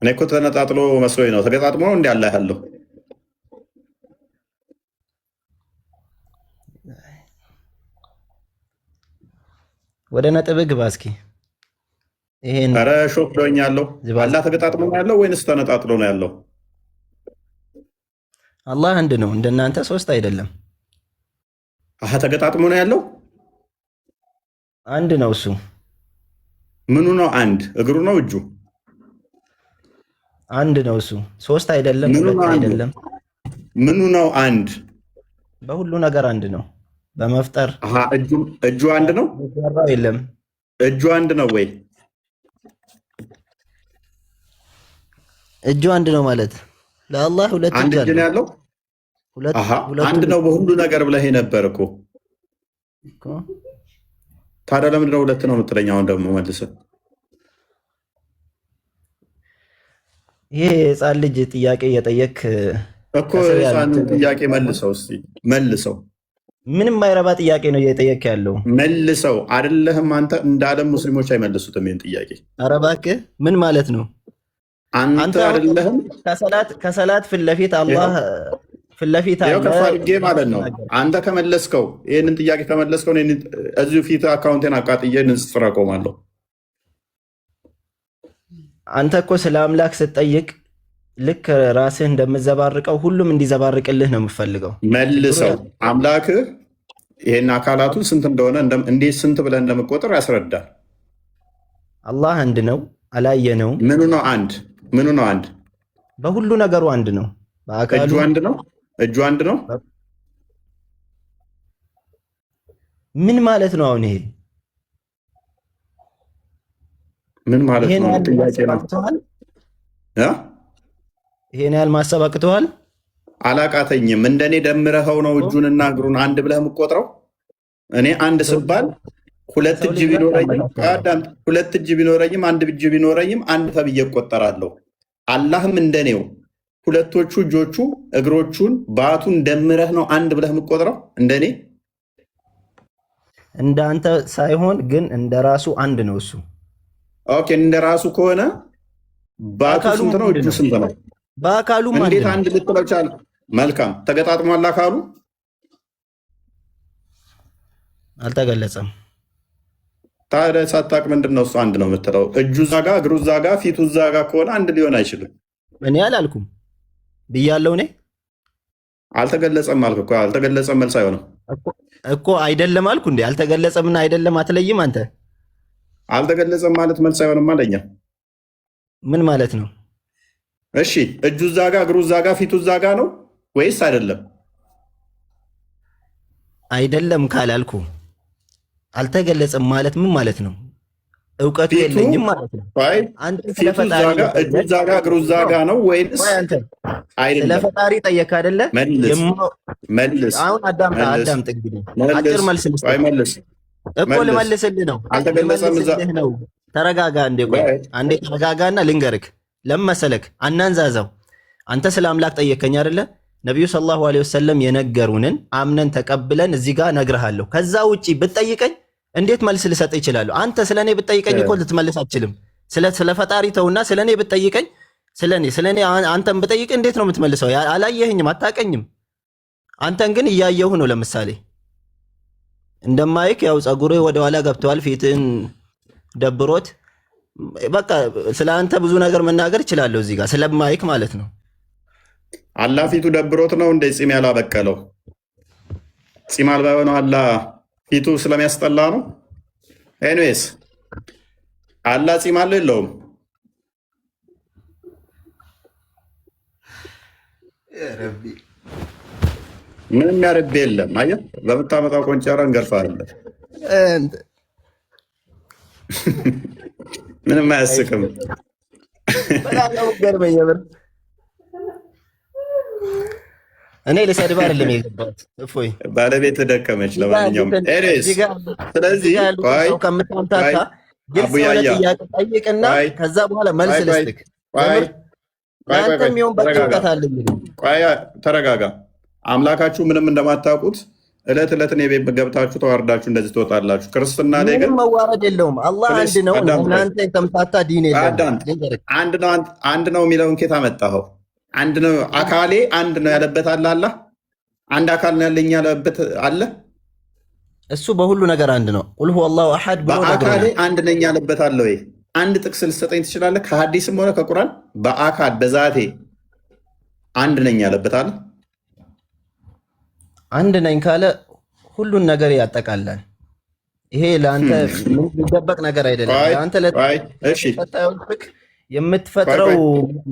እኔ እኮ ተነጣጥሎ መስሎኝ ነው። ተገጣጥሞ ነው እንዲ ያለ ያለው? ወደ ነጥብ ግባ እስኪ። ይሄን ኧረ ሾክ ዶኝ ያለው አላህ ተገጣጥሞ ነው ያለው ወይንስ ተነጣጥሎ ነው ያለው? አላህ አንድ ነው፣ እንደናንተ ሶስት አይደለም። አሀ ተገጣጥሞ ነው ያለው? አንድ ነው እሱ። ምኑ ነው አንድ? እግሩ ነው እጁ? አንድ ነው እሱ። ሶስት አይደለም፣ ሁለት አይደለም። ምኑ ነው አንድ? በሁሉ ነገር አንድ ነው። በመፍጠር እጁ አንድ ነው? የለም እጁ አንድ ነው ወይ? እጁ አንድ ነው ማለት ለአላህ ሁለት እጅ ነው ያለው? አንድ ነው በሁሉ ነገር ብለህ ነበር እኮ። ታዲያ ለምንድን ነው ሁለት ነው የምትለኝ? አሁን ደግሞ መልሰህ ይሄ የህፃን ልጅ ጥያቄ እየጠየክ እኮ የህፃኑን ጥያቄ መልሰው እስኪ መልሰው። ምንም ማይረባ ጥያቄ ነው እየጠየክ ያለው። መልሰው አይደለህም አንተ። እንደ ዓለም ሙስሊሞች አይመልሱትም ይህን ጥያቄ። ኧረ እባክህ ምን ማለት ነው? አንተ አይደለህም ከሰላት ፊት ለፊት አላህ ፊት ለፊት አለ ከፍ አድርጌ ማለት ነው። አንተ ከመለስከው ይህንን ጥያቄ ከመለስከው እዚሁ ፊት አካውንቴን አቃጥዬ ንጽጽር አቆማለሁ። አንተ እኮ ስለ አምላክ ስትጠይቅ ልክ ራስህ እንደምዘባርቀው ሁሉም እንዲዘባርቅልህ ነው የምፈልገው። መልሰው አምላክህ ይሄን አካላቱን ስንት እንደሆነ እንዴት ስንት ብለህ እንደምቆጥር ያስረዳል። አላህ አንድ ነው፣ አላየነውም። ምኑ ነው አንድ? ምኑ ነው አንድ? በሁሉ ነገሩ አንድ ነው። በአካሉ እጁ አንድ ነው። እጁ አንድ ነው። ምን ማለት ነው አሁን ይሄ? ምን ማለት ነው? ይሄን ያህል ማሰብ አቅተዋል? አላቃተኝም። እንደኔ ደምረኸው ነው እጁንና እግሩን አንድ ብለህ የምቆጥረው? እኔ አንድ ስባል ሁለት እጅ ቢኖረኝም አንድ እጅ ቢኖረኝም አንድ ተብዬ እቆጠራለሁ። አላህም እንደኔው ሁለቶቹ እጆቹ እግሮቹን ባቱን ደምረህ ነው አንድ ብለህ የምቆጥረው? እንደኔ እንዳንተ ሳይሆን ግን እንደራሱ አንድ ነው እሱ። ኦኬ፣ እንደራሱ ከሆነ ባቱ ስንት ነው? እጁ ስንት ነው? በአካሉም እንዴት አንድ ልትለው ቻልክ? መልካም ተገጣጥሟል። አካሉ አልተገለጸም። ታዲያ ሳታውቅ ምንድን ነው እሱ አንድ ነው የምትለው? እጁ እዛ ጋ እግሩ እዛ ጋ ፊቱ እዛ ጋ ከሆነ አንድ ሊሆን አይችልም። እኔ አላልኩም ብያለሁ። እኔ አልተገለጸም አልክ እኮ። አልተገለጸም መልስ አይሆንም እኮ። አይደለም አልኩ እንዴ? አልተገለጸምና አይደለም አትለይም አንተ። አልተገለጸም ማለት መልስ አይሆንም አለኛ። ምን ማለት ነው? እሺ እጁ እዛ ጋ እግሩ እዛ ጋ ፊቱ እዛ ጋ ነው ወይስ አይደለም? አይደለም ካላልኩ አልተገለጸም ማለት ምን ማለት ነው? እውቀቱ የለኝም ማለት ነው። እጁ እዛ ጋ እግሩ እዛ ጋ ነው ወይስ አይደለም? ስለ ፈጣሪ ጠየቅ አይደለ? መልስ። አሁን አዳምጥ እንግዲህ አጭር መልስ እኮ ልመልስልህ ነው። አልተገለጸም ነው። ተረጋጋ እንዴ፣ ቆይ አንዴ ተረጋጋና ልንገርክ። ለመሰለክ አናንዛዛው። አንተ ስለ አምላክ ጠየከኝ አይደለ? ነቢዩ ሰለላሁ ዐለይሂ ወሰለም የነገሩንን አምነን ተቀብለን እዚህ ጋር ነግርሃለሁ። ከዛ ውጪ ብትጠይቀኝ እንዴት መልስ ልሰጥ ይችላሉ? አንተ ስለኔ ብትጠይቀኝ እኮ ልትመልስ አትችልም። ስለ ፈጣሪ ተውና ስለኔ ብትጠይቀኝ ስለኔ አንተን ብጠይቅ እንዴት ነው የምትመልሰው? አላየኸኝም፣ አታቀኝም። አንተን ግን እያየሁ ነው። ለምሳሌ እንደማይክ ያው ፀጉርህ ወደኋላ ገብተዋል፣ ፊትህን ደብሮት በቃ ስለ አንተ ብዙ ነገር መናገር እችላለሁ እዚህ ጋር ስለማይክ ማለት ነው። አላህ ፊቱ ደብሮት ነው እንደ ፂም ያላበቀለው? ፂም አልባ የሆነው አላህ ፊቱ ስለሚያስጠላ ነው? ኤኒዌይስ አላህ ፂም አለው የለውም? ምንም ያረብ የለም። አየህ በምታመጣው ቆንጨራ እንገርፋለን። ምንም አያስቅም። እኔ ልሰድብ አይደለም የገባሁት። እፎይ ባለቤት ደከመች። ለማንኛውም ስለዚህ ከምታምታታ ግልጽ የሆነ ጥያቄ ጠይቅና ከዛ በኋላ መልስ ልስጥክ። ለአንተ የሚሆን በቂ እውቀት አለ። ተረጋጋ። አምላካችሁ ምንም እንደማታውቁት እለት እኔ ቤት ገብታችሁ ተዋርዳችሁ እንደዚህ ትወጣላችሁ። ክርስትና ላይ ግን መዋረድ የለውም። አላህ አንድ ነው። እናንተ የተምታታ ዲን የለም። አንድ ነው የሚለውን ኬት አመጣኸው? አንድ ነው አካሌ አንድ ነው ያለበት አለ። አላህ አንድ አካል ነው ያለኝ ያለበት አለ። እሱ በሁሉ ነገር አንድ ነው። ቁል ሁወ አላሁ አሐድ ብሎ በአካሌ አንድ ነኝ ያለበት አለ ወይ? አንድ ጥቅስ ልትሰጠኝ ትችላለህ? ከሐዲስም ሆነ ከቁርአን በአካል በዛቴ አንድ ነኝ ያለበት አለ? አንድ ነኝ ካለ ሁሉን ነገር ያጠቃላል። ይሄ ለአንተ የሚደበቅ ነገር አይደለም። ለአንተ የምትፈጥረው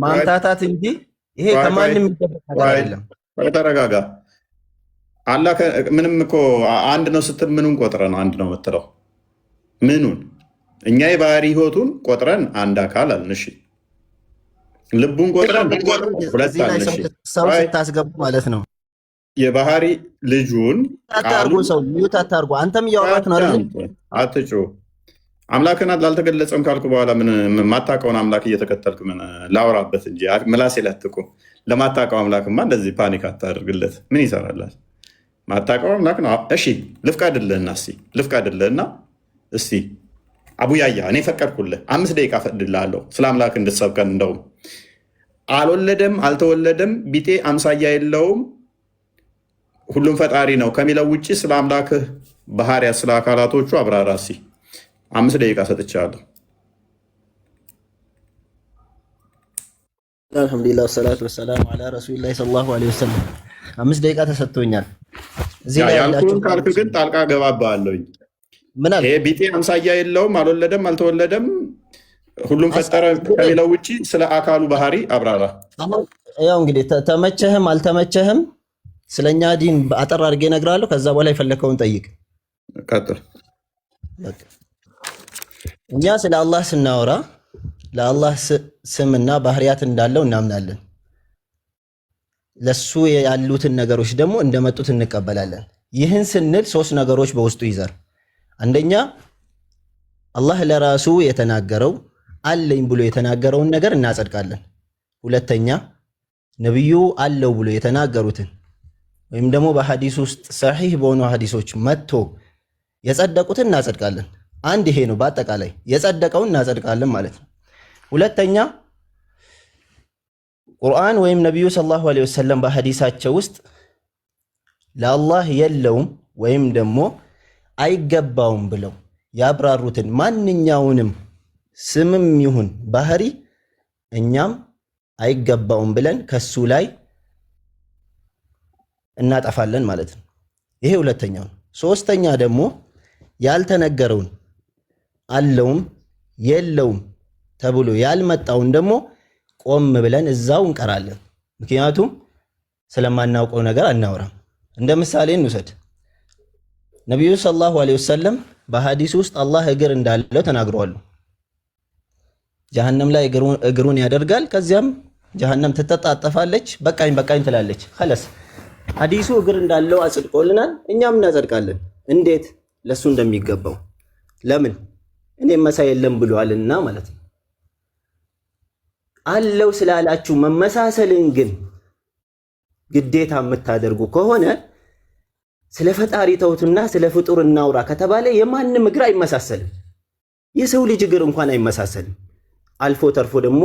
ማምታታት እንጂ ይሄ ከማንም የሚደበቅ ነገር አይደለም። ተረጋጋ። አላህ ምንም እኮ አንድ ነው ስትል ምኑን ቆጥረን አንድ ነው የምትለው? ምኑን? እኛ የባህሪ ህይወቱን ቆጥረን አንድ አካል አልን። እሺ ልቡን ቆጥረን ሁለት አልን። ሰው ስታስገቡ ማለት ነው። የባህሪ ልጁን ሰው ሚዩት አታርጉ። አንተም እያወራክ ነው አይደል? አትጩ። አምላክን አልተገለጸም ካልኩ በኋላ ምን ማታውቀውን አምላክ እየተከተልክ ምን ላውራበት እንጂ ምላሴ ላትቁ። ለማታውቀው አምላክማ እንደዚህ ፓኒክ አታደርግለት። ምን ይሰራላል? ማታውቀው አምላክ ነው። እሺ ልፍቀድልህና እስቲ አቡያያ እኔ ፈቀድኩልህ። 5 ደቂቃ ፈቅድልሃለሁ ስለ አምላክ እንድትሰብከን። እንደውም አልወለደም አልተወለደም ቢጤ አምሳያ የለውም ሁሉም ፈጣሪ ነው ከሚለው ውጭ ስለ አምላክህ ባህሪያ ስለ አካላቶቹ አብራራ። እስኪ 5 ደቂቃ ሰጥቻለሁ። አልሐምዱሊላህ ወሰላቱ ወሰላሙ ዐላ ረሱሊላህ ሰለላሁ ዐለይሂ ወሰለም። 5 ደቂቃ ተሰጥቶኛል። እዚህ ላይ ያልኩህን ካልክ ግን ጣልቃ ገባብሃለሁኝ። ምን አለ? ይሄ ቢጤ አምሳያ የለውም አልወለደም አልተወለደም ሁሉም ፈጠረ ከሚለው ውጭ ስለ አካሉ ባህሪ አብራራ። ያው እንግዲህ ተመቸህም አልተመቸህም ስለኛ ዲን አጠር አድርጌ እነግርሃለሁ። ከዛ በኋላ የፈለከውን ጠይቅ። ቀጥል። እኛ ስለ አላህ ስናወራ ለአላህ ስምና ባህሪያት እንዳለው እናምናለን። ለሱ ያሉትን ነገሮች ደግሞ እንደመጡት እንቀበላለን። ይህን ስንል 3 ነገሮች በውስጡ ይዛል። አንደኛ አላህ ለራሱ የተናገረው አለኝ ብሎ የተናገረውን ነገር እናጸድቃለን። ሁለተኛ ነብዩ አለው ብሎ የተናገሩትን ወይም ደግሞ በሐዲስ ውስጥ ሰሒህ በሆኑ ሐዲሶች መጥቶ የጸደቁትን እናጸድቃለን። አንድ ይሄ ነው። በአጠቃላይ የጸደቀውን እናጸድቃለን ማለት ነው። ሁለተኛ ቁርአን ወይም ነብዩ ሰለላሁ ዐለይሂ ወሰለም በሐዲሳቸው ውስጥ ለአላህ የለውም ወይም ደግሞ አይገባውም ብለው ያብራሩትን ማንኛውንም ስምም ይሁን ባህሪ እኛም አይገባውም ብለን ከሱ ላይ እናጠፋለን ማለት ነው። ይሄ ሁለተኛው ነው። ሶስተኛ ደግሞ ያልተነገረውን አለውም የለውም ተብሎ ያልመጣውን ደግሞ ቆም ብለን እዛው እንቀራለን። ምክንያቱም ስለማናውቀው ነገር አናወራም። እንደ ምሳሌ እንውሰድ። ነብዩ ሰለላሁ ዐለይሂ ወሰለም በሐዲስ ውስጥ አላህ እግር እንዳለው ተናግረዋል። ጀሃነም ላይ እግሩን ያደርጋል። ከዚያም ጀሃነም ትተጣጠፋለች፣ በቃኝ በቃኝ ትላለች። خلاص ሐዲሱ እግር እንዳለው አጽድቆልናል፣ እኛም እናጸድቃለን። እንዴት? ለሱ እንደሚገባው። ለምን? እኔም መሳይ የለም ብሏልና ማለት ነው። አለው ስላላችሁ መመሳሰልን ግን ግዴታ የምታደርጉ ከሆነ ስለ ፈጣሪ ተውትና ስለ ፍጡር እናውራ ከተባለ የማንም እግር አይመሳሰልም። የሰው ልጅ እግር እንኳን አይመሳሰልም። አልፎ ተርፎ ደግሞ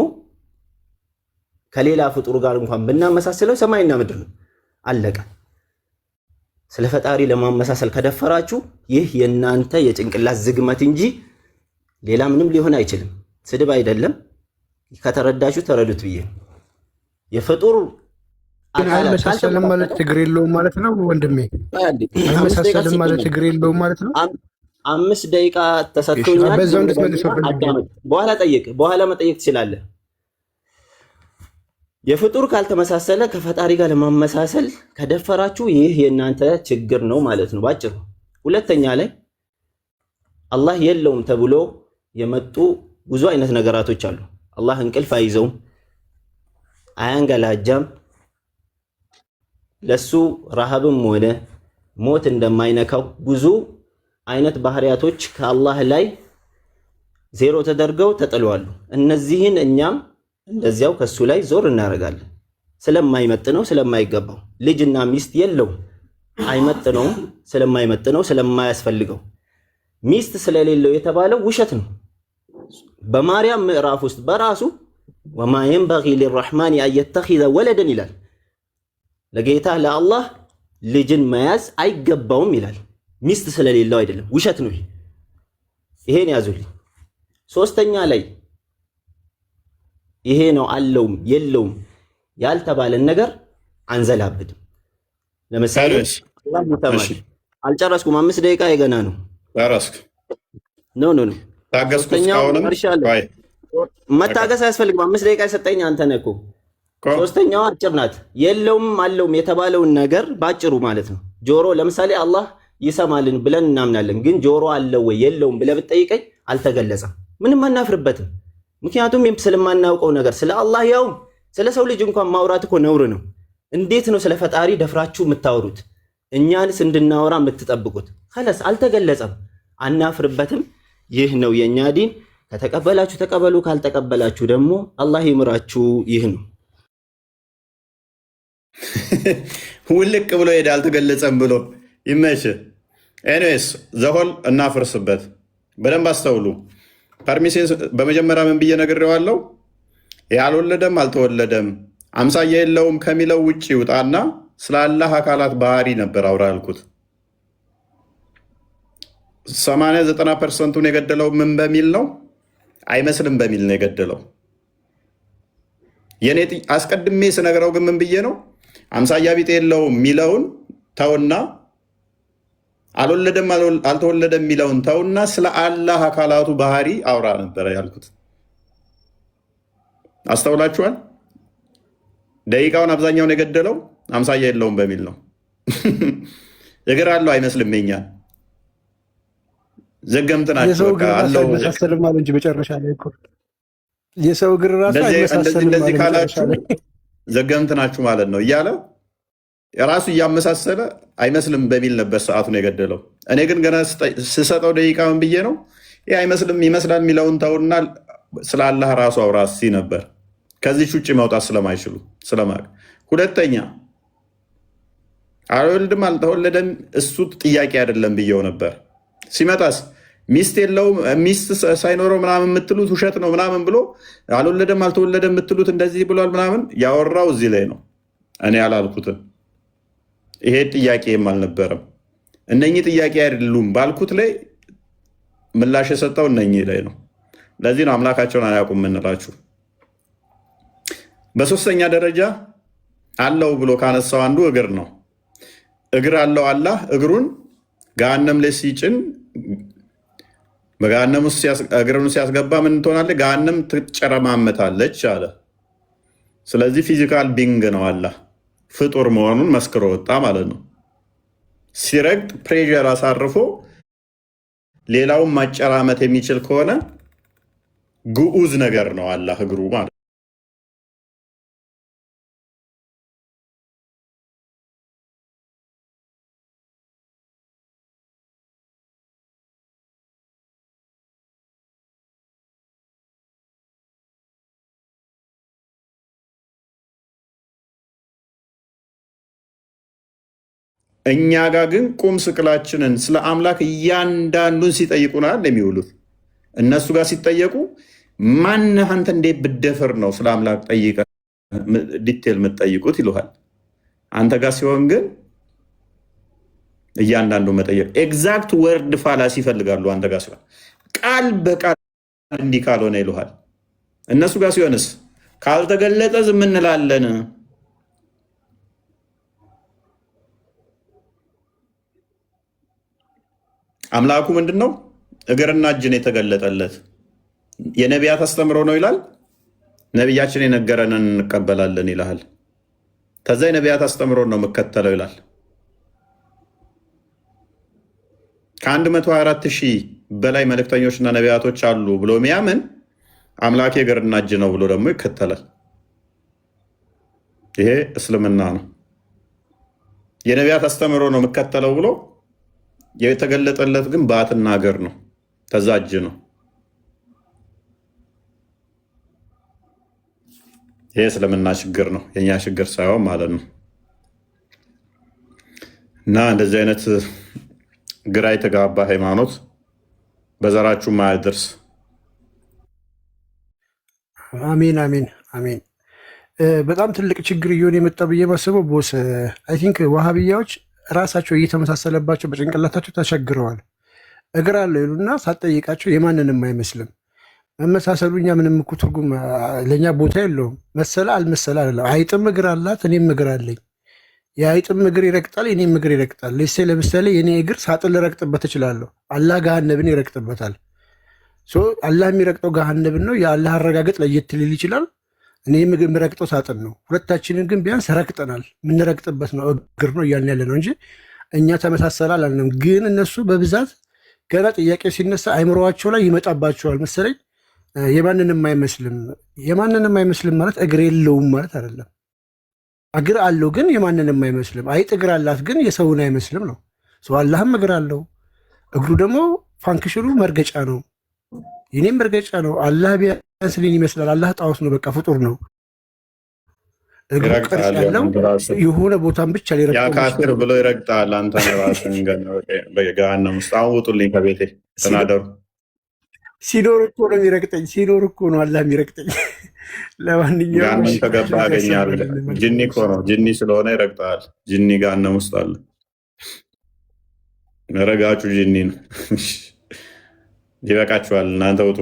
ከሌላ ፍጡር ጋር እንኳን ብናመሳሰለው ሰማይና ምድር ነው። አለቀ። ስለ ፈጣሪ ለማመሳሰል ከደፈራችሁ ይህ የናንተ የጭንቅላት ዝግመት እንጂ ሌላ ምንም ሊሆን አይችልም። ስድብ አይደለም። ከተረዳችሁ ተረዱት ብዬ የፍጡር አይመሳሰልም ማለት ችግር የለውም ማለት ነው ወንድሜ። አይመሳሰልም ማለት ችግር የለውም ማለት ነው። 5 ደቂቃ ተሰጥቶኛል። በዛው እንድትመልሰው በኋላ መጠየቅ ትችላለህ። የፍጡር ካልተመሳሰለ ከፈጣሪ ጋር ለማመሳሰል ከደፈራችሁ ይህ የእናንተ ችግር ነው ማለት ነው ባጭሩ። ሁለተኛ ላይ አላህ የለውም ተብሎ የመጡ ብዙ አይነት ነገራቶች አሉ። አላህ እንቅልፍ አይዘውም፣ አያንገላጃም፣ ለሱ ረሃብም ሆነ ሞት እንደማይነካው ብዙ አይነት ባህሪያቶች ከአላህ ላይ ዜሮ ተደርገው ተጥለዋል። እነዚህን እኛም እንደዚያው ከሱ ላይ ዞር እናደርጋለን። ስለማይመጥነው ስለማይገባው ልጅና ሚስት የለውም፣ አይመጥነውም፣ ስለማይመጥነው ስለማያስፈልገው ሚስት ስለሌለው የተባለው ውሸት ነው። በማርያም ምዕራፍ ውስጥ በራሱ ወማ የንበጊ ሊረሕማን አን የተኺዘ ወለደን ይላል። ለጌታ ለአላህ ልጅን መያዝ አይገባውም ይላል። ሚስት ስለሌለው አይደለም፣ ውሸት ነው። ይሄን ያዙልኝ። ሶስተኛ ላይ ይሄ ነው አለውም የለውም ያልተባለን ነገር አንዘላብድም። ለምሳሌ አልጨረስኩም፣ 5 ደቂቃ የገና ነው። ኖ መታገስ አያስፈልግም። 5 ደቂቃ የሰጠኝ አንተ ነህ እኮ። ሶስተኛዋ አጭር ናት። የለውም አለውም የተባለውን ነገር ባጭሩ ማለት ነው። ጆሮ ለምሳሌ አላህ ይሰማልን ብለን እናምናለን። ግን ጆሮ አለው ወይ የለውም ብለህ ብትጠይቀኝ አልተገለጸም። ምንም አናፍርበትም። ምክንያቱም ስለማናውቀው ነገር ስለ አላህ ያው ስለ ሰው ልጅ እንኳን ማውራት እኮ ነውር ነው። እንዴት ነው ስለ ፈጣሪ ደፍራችሁ የምታወሩት? እኛንስ እንድናወራ የምትጠብቁት? خلاص አልተገለጸም፣ አናፍርበትም። ይህ ነው የኛ ዲን። ከተቀበላችሁ ተቀበሉ፣ ካልተቀበላችሁ ደግሞ አላህ ይምራችሁ። ይህ ነው። ውልቅ ብሎ ሄደ አልተገለጸም ብሎ ይመች። ኤኒዌይስ ዘሆል እናፍርስበት። በደንብ አስተውሉ። ፐርሚሴንስ በመጀመሪያ ምን ብዬ ነግሬዋለሁ? ያልወለደም አልተወለደም አምሳያ የለውም ከሚለው ውጭ ይውጣና ስለ አላህ አካላት ባህሪ ነበር አውራ ያልኩት። 80-90% የገደለው ምን በሚል ነው? አይመስልም በሚል ነው የገደለው። የኔ አስቀድሜ ስነግረው ግን ምን ብዬ ነው? አምሳያ ቢጤ የለውም የሚለውን ተውና አልወለደም አልተወለደም የሚለውን ተውና ስለ አላህ አካላቱ ባህሪ አውራ ነበረ ያልኩት። አስተውላችኋል? ደቂቃውን አብዛኛውን የገደለው አምሳያ የለውም በሚል ነው። እግር አለው አይመስልም። የኛ ዘገምት ናቸው። የሰው እግር ራሱ አይመሳሰልም ማለት እንጂ መጨረሻ ላይ እኮ የሰው እግር ራሱ አይመሳሰልም እንደዚህ ካላችሁ ዘገምት ናችሁ ማለት ነው እያለ የራሱ እያመሳሰለ አይመስልም በሚል ነበር ሰዓቱን የገደለው። እኔ ግን ገና ስሰጠው ደቂቃውን ብዬ ነው ይህ አይመስልም ይመስላል የሚለውን ተውና ስለ አላህ ራሱ አውራ ሲ ነበር። ከዚች ውጭ መውጣት ስለማይችሉ ስለማቅ። ሁለተኛ አልወልድም አልተወለደም እሱ ጥያቄ አይደለም ብየው ነበር። ሲመጣስ ሚስት የለውም ሚስት ሳይኖረው ምናምን የምትሉት ውሸት ነው ምናምን ብሎ አልወለደም አልተወለደም የምትሉት እንደዚህ ብሏል ምናምን ያወራው እዚህ ላይ ነው። እኔ አላልኩትም። ይሄ ጥያቄም አልነበረም። እነኚህ ጥያቄ አይደሉም ባልኩት ላይ ምላሽ የሰጠው እነኚህ ላይ ነው። ለዚህ ነው አምላካቸውን አያውቁም የምንላችሁ። በሶስተኛ ደረጃ አለው ብሎ ካነሳው አንዱ እግር ነው። እግር አለው አላህ እግሩን ገሃነም ላይ ሲጭን በገሃነም ውስጥ እግሩን ሲያስገባ ምን ትሆናለች? ገሃነም ትጨረማመታለች አለ። ስለዚህ ፊዚካል ቢንግ ነው አላህ ፍጡር መሆኑን መስክሮ ወጣ ማለት ነው። ሲረግጥ ፕሬዠር አሳርፎ ሌላውን ማጨራመት የሚችል ከሆነ ግዑዝ ነገር ነው አላህ እግሩ ማለት። እኛ ጋር ግን ቁም ስቅላችንን ስለ አምላክ እያንዳንዱን ሲጠይቁናል የሚውሉት። እነሱ ጋር ሲጠየቁ ማነህ አንተ እንዴት ብደፍር ነው ስለ አምላክ ጠይቀ ዲቴል የምትጠይቁት ይሉሃል። አንተ ጋር ሲሆን ግን እያንዳንዱ መጠየቅ ኤግዛክት ወርድ ፋላሲ ይፈልጋሉ። አንተ ጋር ሲሆን ቃል በቃል እንዲህ ካልሆነ ይሉሃል። እነሱ ጋር ሲሆንስ ካልተገለጠ ዝም እንላለን። አምላኩ ምንድን ነው? እግርና እጅን የተገለጠለት የነቢያት አስተምሮ ነው ይላል። ነቢያችን የነገረንን እንቀበላለን ይልሃል። ከዛ የነቢያት አስተምሮ ነው የምከተለው ይላል። ከ124,000 በላይ መልእክተኞችና ነቢያቶች አሉ ብሎ ሚያምን አምላክ እግርና እጅ ነው ብሎ ደግሞ ይከተላል። ይሄ እስልምና ነው። የነቢያት አስተምሮ ነው የምከተለው ብሎ የተገለጠለት ግን ባትና እግር ነው፣ ከዛ እጅ ነው። ይሄ እስልምና ችግር ነው፣ የኛ ችግር ሳይሆን ማለት ነው። እና እንደዚህ አይነት ግራ የተጋባ ሃይማኖት በዘራችሁ ማያደርስ። አሜን አሜን አሜን። በጣም ትልቅ ችግር እየሆነ የመጣ ብዬ ማስበው ቦስ አይ ቲንክ ዋሃብያዎች ራሳቸው እየተመሳሰለባቸው በጭንቅላታቸው ተቸግረዋል። እግር አለው ይሉና ሳትጠይቃቸው የማንንም አይመስልም። መመሳሰሉ እኛ ምንም እኮ ትርጉም ለእኛ ቦታ የለውም። መሰለ አልመሰለ አይደለም። አይጥም እግር አላት፣ እኔም እግር አለኝ። የአይጥም እግር ይረግጣል፣ የኔም እግር ይረግጣል። ለምሳሌ የኔ እግር ሳጥን ልረግጥበት እችላለሁ፣ አላህ ገሃነብን ይረግጥበታል። አላህ የሚረግጠው ገሃነብን ነው። የአላህ አረጋገጥ ለየት ሊል ይችላል። እኔ ምግብ የምረግጠው ሳጥን ነው። ሁለታችንን ግን ቢያንስ ረግጠናል። የምንረግጥበት ነው እግር ነው እያልን ያለ ነው እንጂ እኛ ተመሳሰለ አላልንም። ግን እነሱ በብዛት ገና ጥያቄ ሲነሳ አይምሮዋቸው ላይ ይመጣባቸዋል መሰለኝ። የማንንም አይመስልም። የማንንም አይመስልም ማለት እግር የለውም ማለት አይደለም። እግር አለው ግን የማንንም አይመስልም። አይጥ እግር አላት ግን የሰውን አይመስልም ነው። አላህም እግር አለው። እግሩ ደግሞ ፋንክሽኑ መርገጫ ነው። የኔም መርገጫ ነው። አላህ ቢያንስ እኔን ይመስላል። አላህ ጣዖት ነው፣ በቃ ፍጡር ነው። እግሩ ቅርጽ ያለው የሆነ ቦታን ብቻ ካፊር ብሎ ይረግጣል። አንተ ራስን ገሃነም ውስጥ አሁን ውጡልኝ ከቤቴ ተናደሩ። ሲኖር እኮ ነው የሚረግጠኝ። ሲኖር እኮ ነው አላህ የሚረግጠኝ። ለማንኛውም ገሃነም ከገባ ያገኛል። ጅኒ እኮ ነው፣ ጅኒ ስለሆነ ይረግጣል። ጅኒ ገሃነም ውስጥ አለ። ረጋጩ ጅኒ ነው። ይበቃችኋል፣ እናንተ ውጡ።